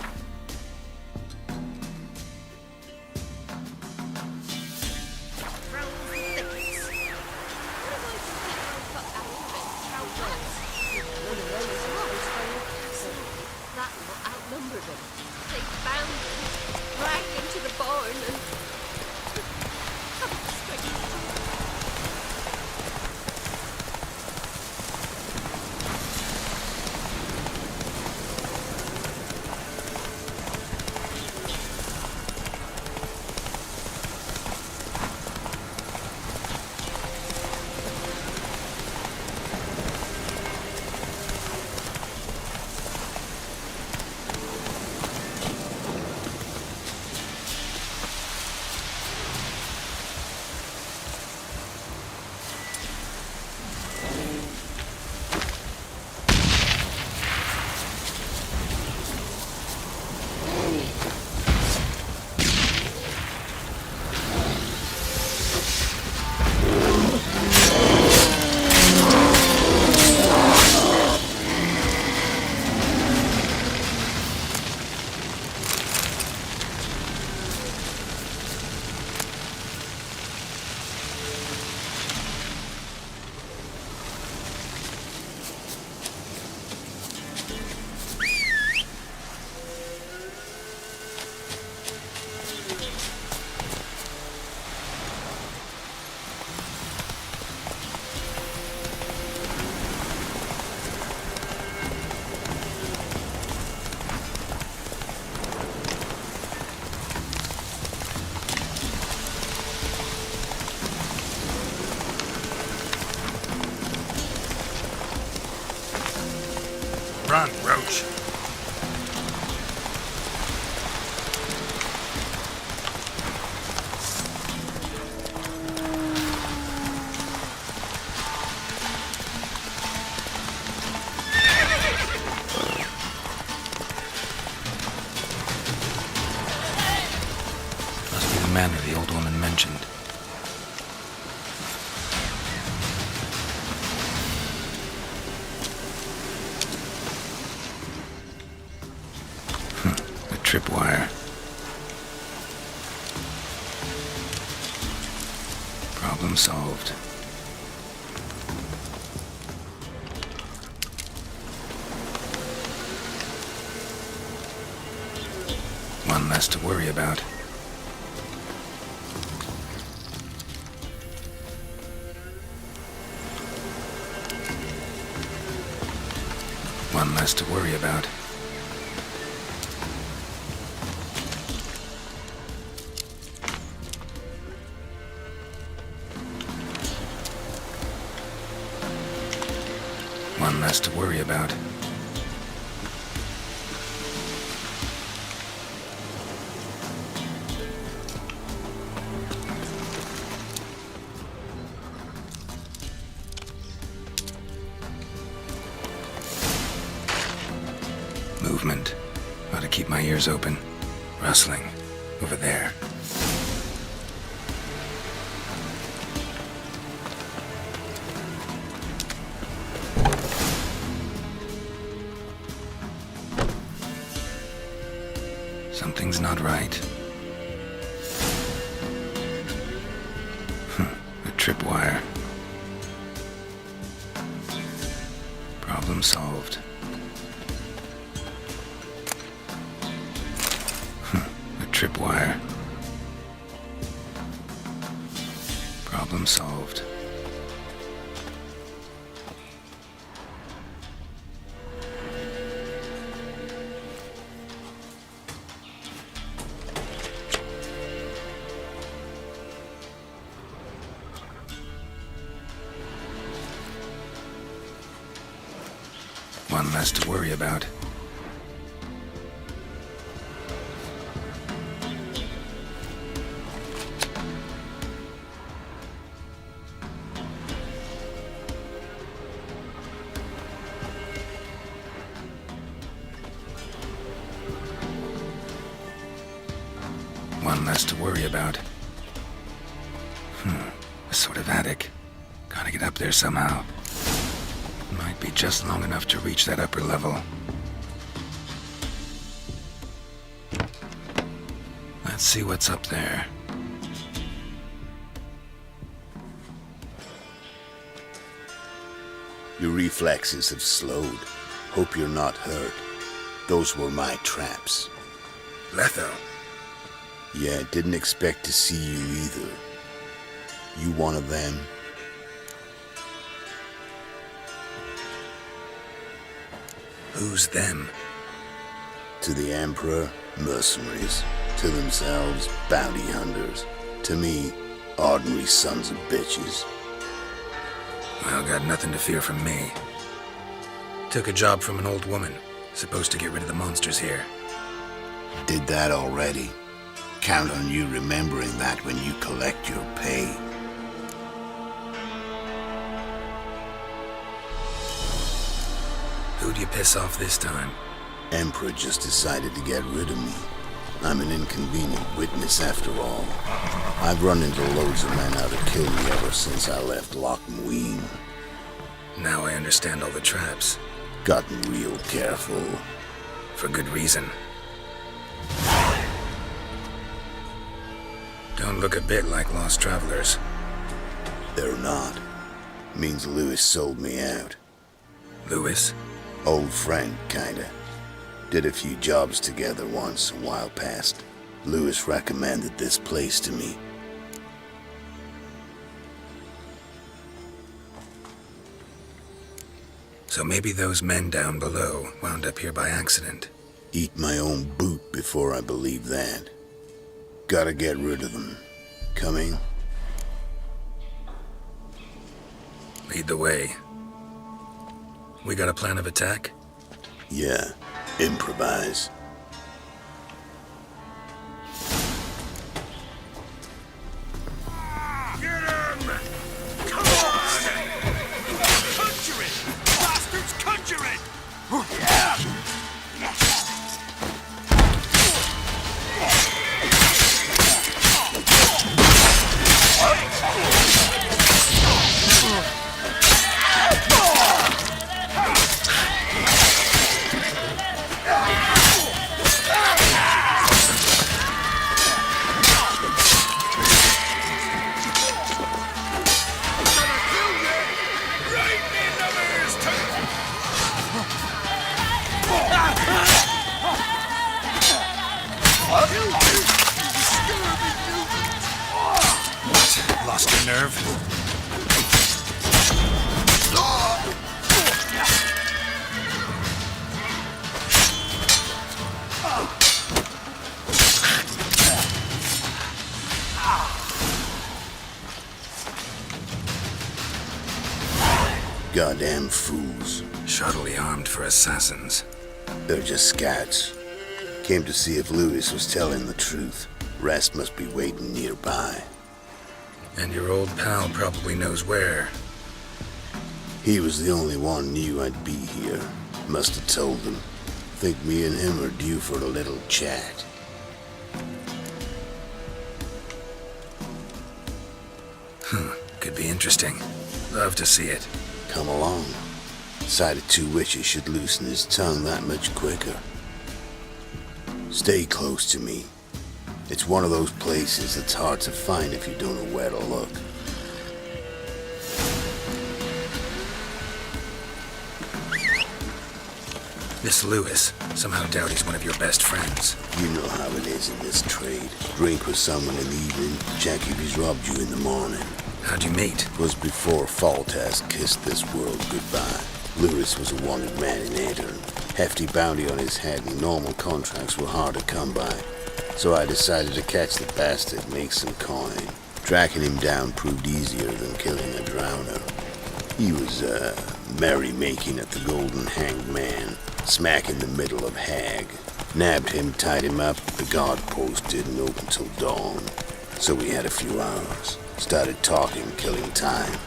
That lot outnumbered them. They bound him, dragged him to Run, Roach. Must be the manor the old woman mentioned. A tripwire. Problem solved. One less to worry about. One less to worry about. One less to worry about. Movement. Ought to keep my ears open. Rustling. Over there. Something's not right. A tripwire. Problem solved. A tripwire. Problem solved. One less to worry about. One less to worry about. A sort of attic. Gotta get up there somehow. Might be just long enough to reach that upper level. Let's see what's up there. Your reflexes have slowed. Hope you're not hurt. Those were my traps. Letho. Yeah, didn't expect to see you either. You one of them? Who's them? To the Emperor, mercenaries. To themselves, bounty hunters. To me, ordinary sons of bitches. Well, got nothing to fear from me. Took a job from an old woman. Supposed to get rid of the monsters here. Did that already. Count on you remembering that when you collect your pay. Who'd you piss off this time? Emperor just decided to get rid of me. I'm an inconvenient witness after all. I've run into loads of men out to kill me ever since I left Loch Mween. Now I understand all the traps. Gotten real careful. For good reason. Don't look a bit like lost travelers. They're not. Means Lewis sold me out. Lewis? Old friend, kinda. Did a few jobs together once, a while past. Lewis recommended this place to me. So maybe those men down below wound up here by accident. Eat my own boot before I believe that. Gotta get rid of them. Coming? Lead the way. We got a plan of attack? Yeah, improvise. Get him! Come on! Conjure it! Bastards, conjure it! Lost your nerve? Goddamn fools. Shoddily armed for assassins. They're just scouts. Came to see if Lewis was telling the truth. Rest must be waiting nearby. And your old pal probably knows where. He was the only one knew I'd be here. Must have told them. Think me and him are due for a little chat. Could be interesting. Love to see it. Come along. Sight of two witches should loosen his tongue that much quicker. Stay close to me. It's one of those places that's hard to find if you don't know where to look. This Lewis, somehow doubt he's one of your best friends. You know how it is in this trade. Drink with someone in the evening, check if he's robbed you in the morning. How'd you meet? Was before Faltas kissed this world goodbye. Lewis was a wanted man in Aedirn. Hefty bounty on his head and normal contracts were hard to come by. So I decided to catch the bastard and make some coin. Tracking him down proved easier than killing a drowner. He was, merry-making at the Golden Hanged Man, smack in the middle of Hag. Nabbed him, tied him up, the guard post didn't open till dawn. So we had a few hours. Started talking, killing time.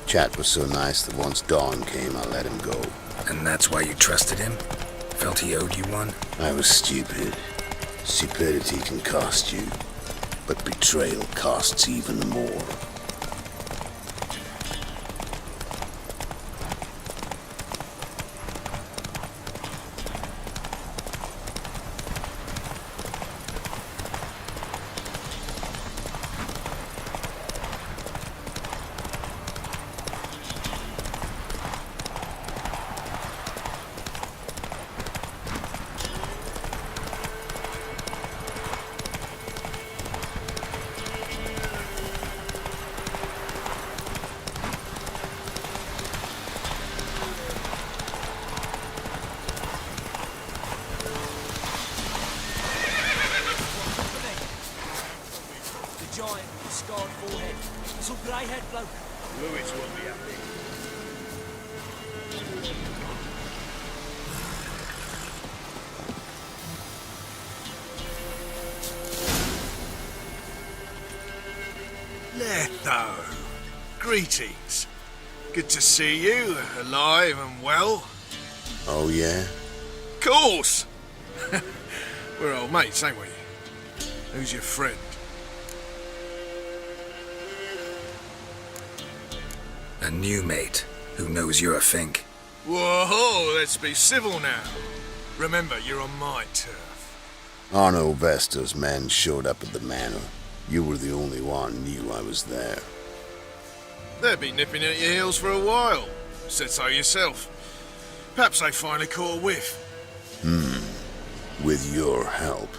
Chat was so nice that once dawn came, I let him go. And that's why you trusted him? Felt he owed you one? I was stupid. Stupidity can cost you, but betrayal costs even more. Lewis won't be happy. Letho, greetings. Good to see you, alive and well. Oh, yeah? Course! We're old mates, ain't we? Who's your friend? A new mate who knows you're a Fink. Whoa, let's be civil now. Remember, you're on my turf. Arno Vesta's men showed up at the manor. You were the only one knew I was there. They've been nipping at your heels for a while. Said so yourself. Perhaps they finally caught a whiff. With your help.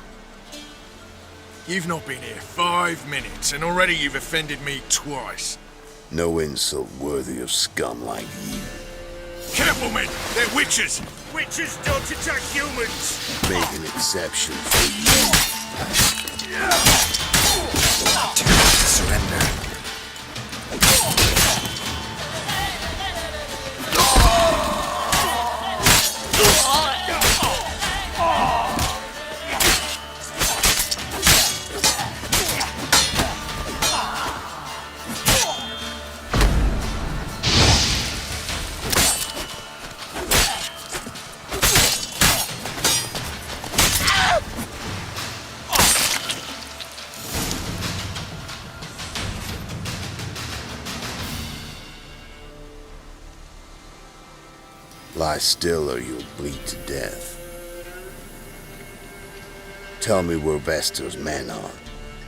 You've not been here 5 minutes, and already you've offended me twice. No insult worthy of scum like you. Careful, men! They're witches! Witches don't attack humans! Make an exception for you. Surrender. Lie still or you'll bleed to death. Tell me where Vestor's men are.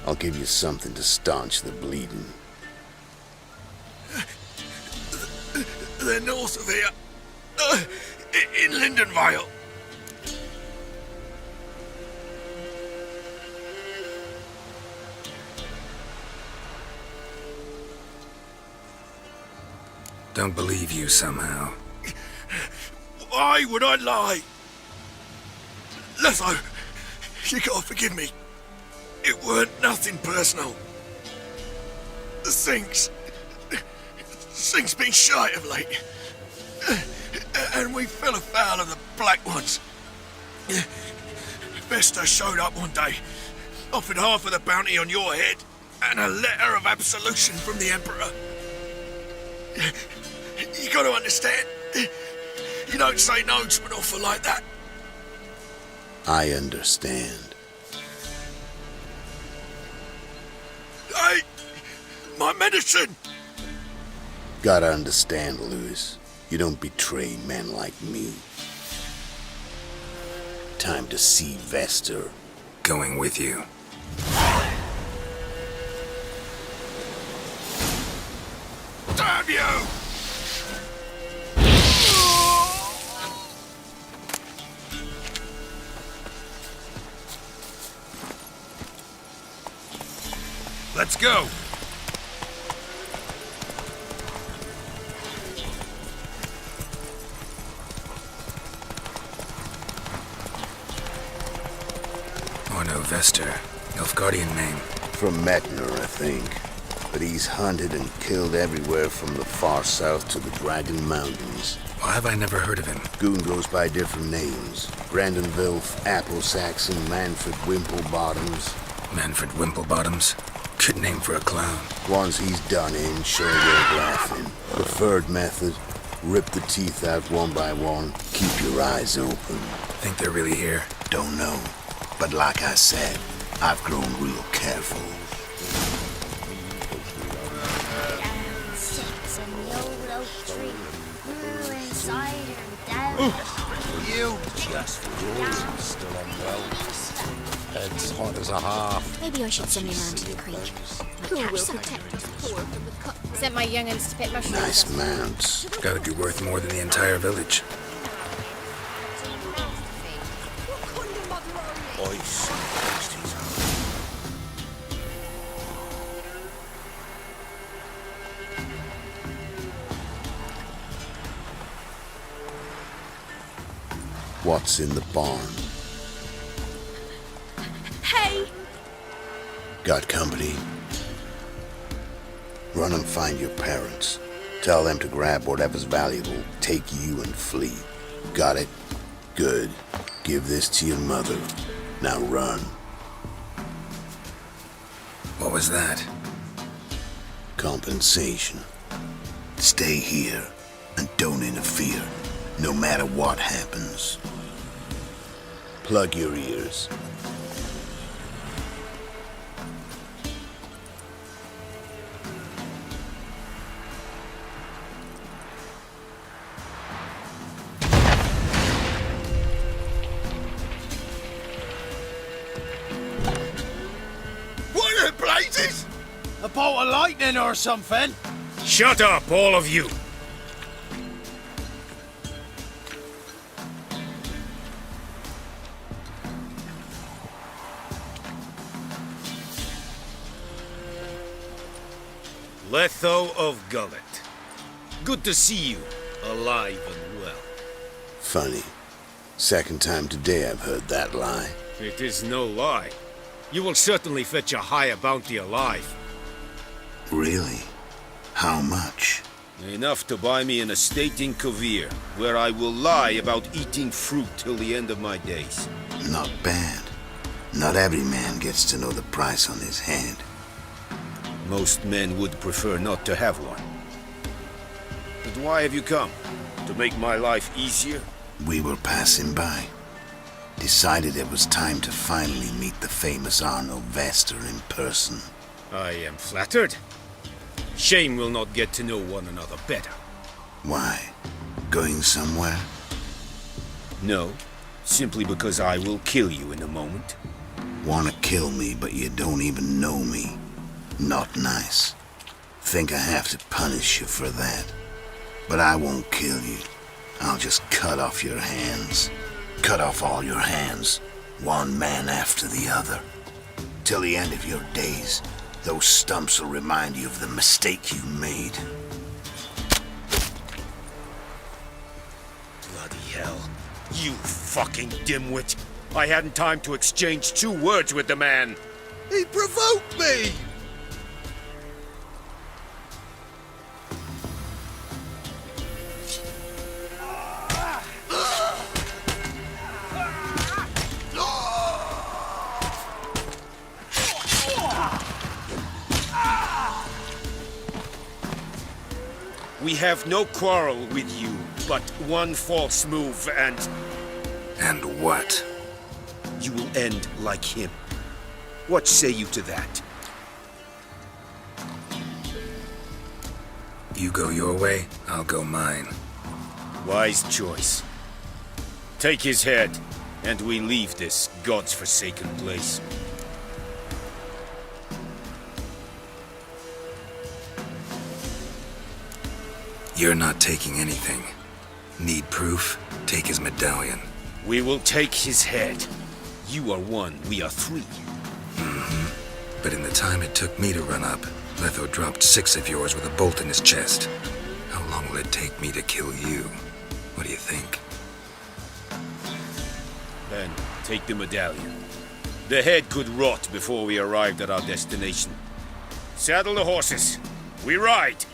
I'll give you something to staunch the bleeding. They're north of here. In Lindenvale. Don't believe you somehow. Why would I lie? Letho, you gotta forgive me. It weren't nothing personal. Things been shy of late. And we fell afoul of the Black Ones. Vesta showed up one day, offered half of the bounty on your head, and a letter of absolution from the Emperor. You gotta understand, you don't say no to an offer like that. I understand. Hey, my medicine! Gotta understand, Lewis. You don't betray men like me. Time to see Vestor. Going with you. Damn you! Let's go. Orno Vestor. Nilfgaardian name. From Metner, I think. But he's hunted and killed everywhere from the far south to the Dragon Mountains. Why have I never heard of him? Goon goes by different names. Brandon Vilf, Apple Saxon, Manfred Wimplebottoms. Manfred Wimplebottoms? Good name for a clown. Ones he's done in, sure you're laughing. Preferred method, rip the teeth out one by one, keep your eyes open. Think they're really here? Don't know. But like I said, I've grown real careful. You just frozen still unwell. Head's hot as a half. Maybe I should send him round to the creek. Who will protect us poor from the cut? Sent my young'uns to pick mushrooms. Nice mounts. Gotta be worth more than the entire village. What's in the barn? Hey! Got company? Run and find your parents. Tell them to grab whatever's valuable, take you and flee. Got it? Good. Give this to your mother. Now run. What was that? Compensation. Stay here and don't interfere, no matter what happens. Plug your ears. What in blazes? A bolt of lightning or something? Shut up, all of you! Letho of Gullet. Good to see you, alive and well. Funny. Second time today I've heard that lie. It is no lie. You will certainly fetch a higher bounty alive. Really? How much? Enough to buy me an estate in Kovir, where I will lie about eating fruit till the end of my days. Not bad. Not every man gets to know the price on his head. Most men would prefer not to have one. But why have you come? To make my life easier? We were passing by. Decided it was time to finally meet the famous Arno Vestor in person. I am flattered. Shame we'll not get to know one another better. Why? Going somewhere? No, simply because I will kill you in a moment. Wanna kill me, but you don't even know me. Not nice. Think I have to punish you for that. But I won't kill you. I'll just cut off your hands. Cut off all your hands, one man after the other. Till the end of your days, those stumps will remind you of the mistake you made. Bloody hell. You fucking dimwit. I hadn't time to exchange 2 words with the man. He provoked me! We have no quarrel with you, but one false move and... And what? You will end like him. What say you to that? You go your way, I'll go mine. Wise choice. Take his head, and we leave this god's-forsaken place. You're not taking anything. Need proof? Take his medallion. We will take his head. You are 1, we are 3. Mm-hmm. But in the time it took me to run up, Letho dropped 6 of yours with a bolt in his chest. How long will it take me to kill you? What do you think? Then, take the medallion. The head could rot before we arrived at our destination. Saddle the horses. We ride!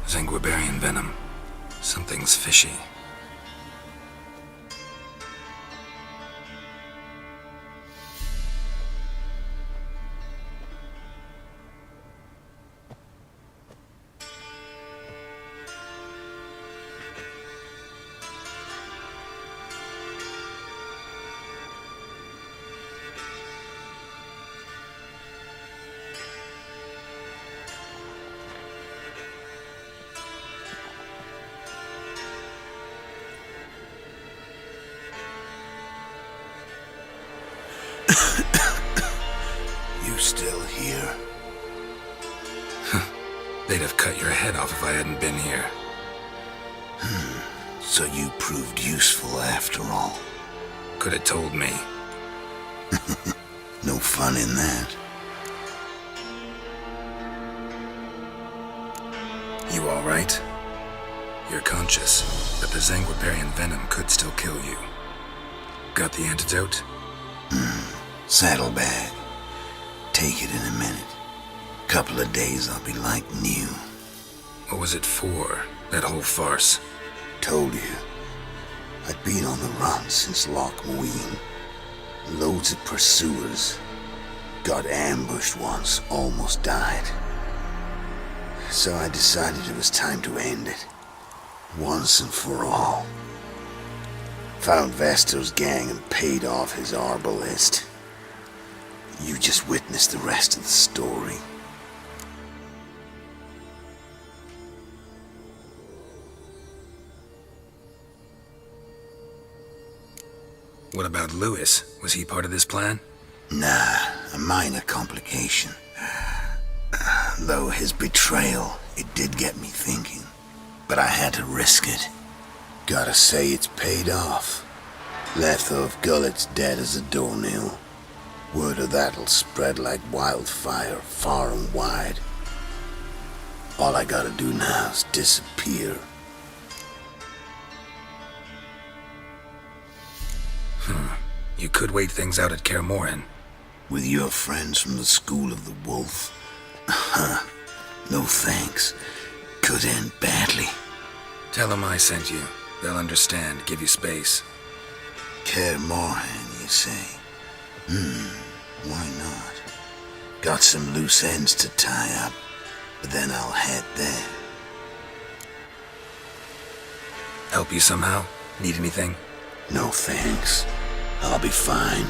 Zenguibarian venom. Something's fishy. You still here? They'd have cut your head off if I hadn't been here. So you proved useful after all. Could have told me. No fun in that. You all right? You're conscious, but the Zenguibarian venom could still kill you. Got the antidote? Saddlebag. Take it in a minute. Couple of days I'll be like new. What was it for, that whole farce? Told you. I'd been on the run since Loch Muin. Loads of pursuers. Got ambushed once, almost died. So I decided it was time to end it. Once and for all. Found Vasto's gang and paid off his arbalist. You just witnessed the rest of the story. What about Lewis? Was he part of this plan? Nah, a minor complication. Though his betrayal, it did get me thinking. But I had to risk it. Gotta say it's paid off. Letho of Gullet's dead as a doornail. Word of that'll spread like wildfire far and wide. All I gotta do now is disappear. You could wait things out at Kaer Morhen. With your friends from the School of the Wolf? No thanks. Could end badly. Tell them I sent you. They'll understand, give you space. Kaer Morhen, you say? Why not? Got some loose ends to tie up, but then I'll head there. Help you somehow? Need anything? No thanks. I'll be fine.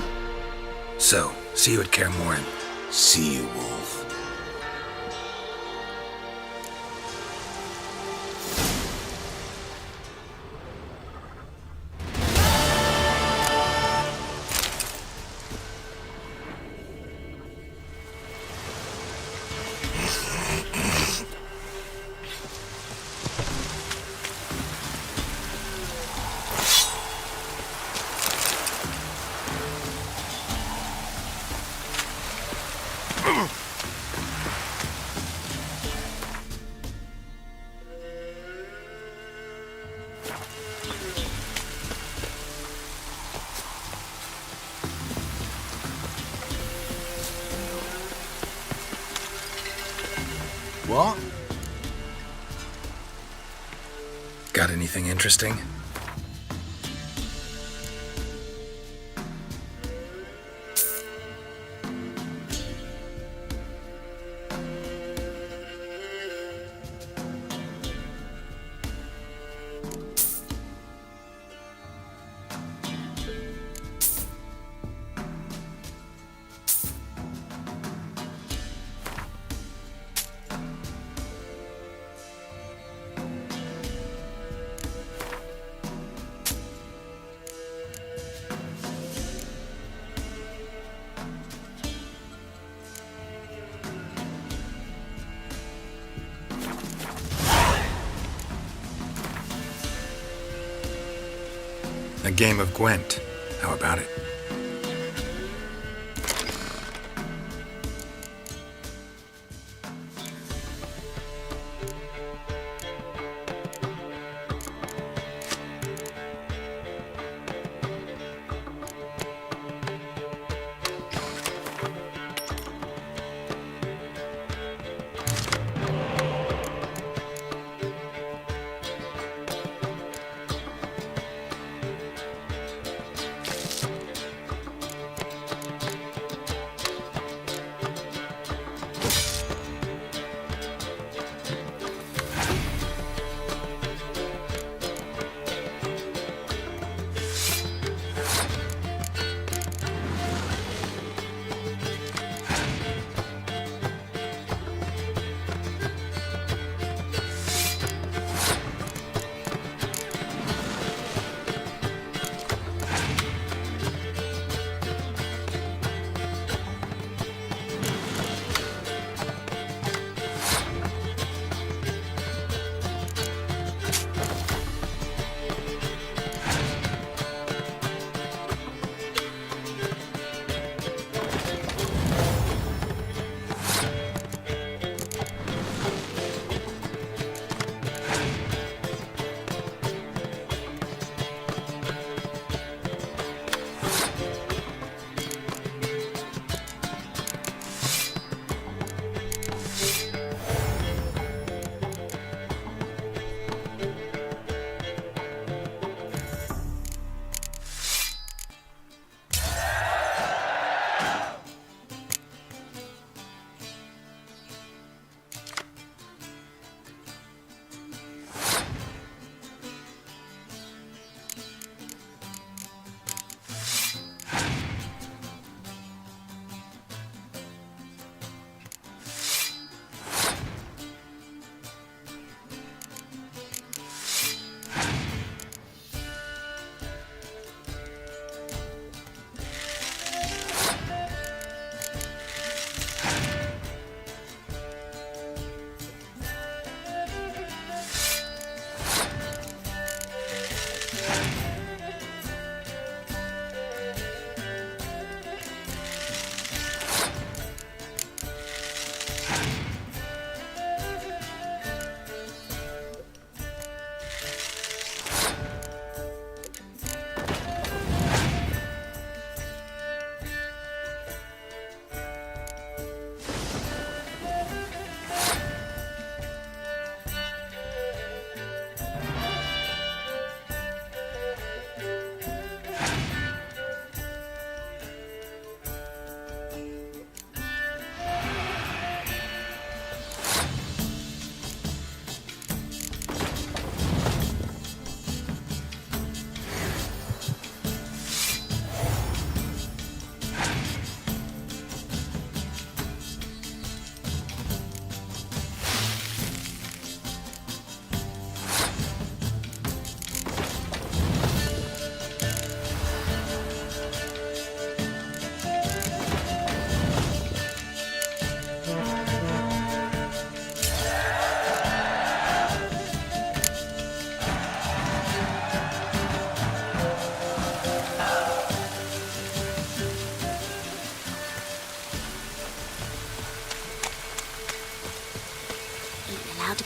So, see you at Kaer Morhen. See you, Wolf. What? Got anything interesting? A game of Gwent. How about it?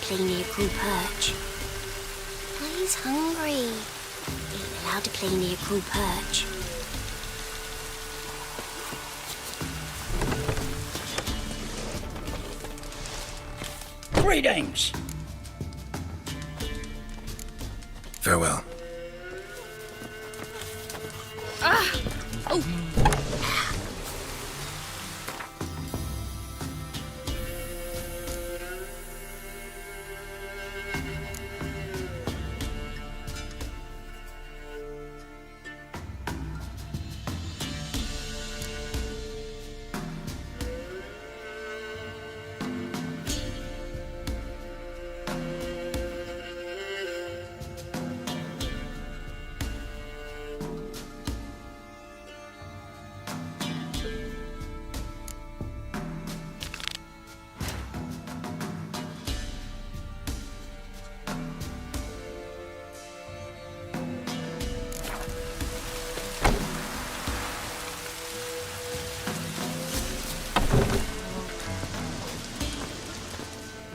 play near Cruel Perch. He's hungry. Ain't allowed to play near Cruel Perch. Greetings. Farewell. Ah! Oh!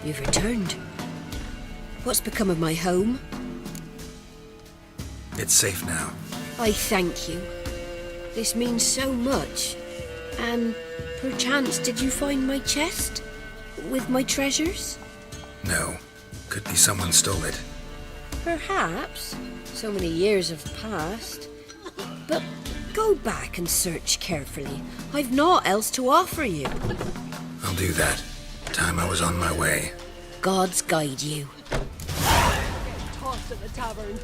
You've returned. What's become of my home? It's safe now. I thank you. This means so much. And perchance did you find my chest? With my treasures? No. Could be someone stole it. Perhaps. So many years have passed. But go back and search carefully. I've naught else to offer you. I'll do that. Time I was on my way. Gods guide you. Tossed at the tavern.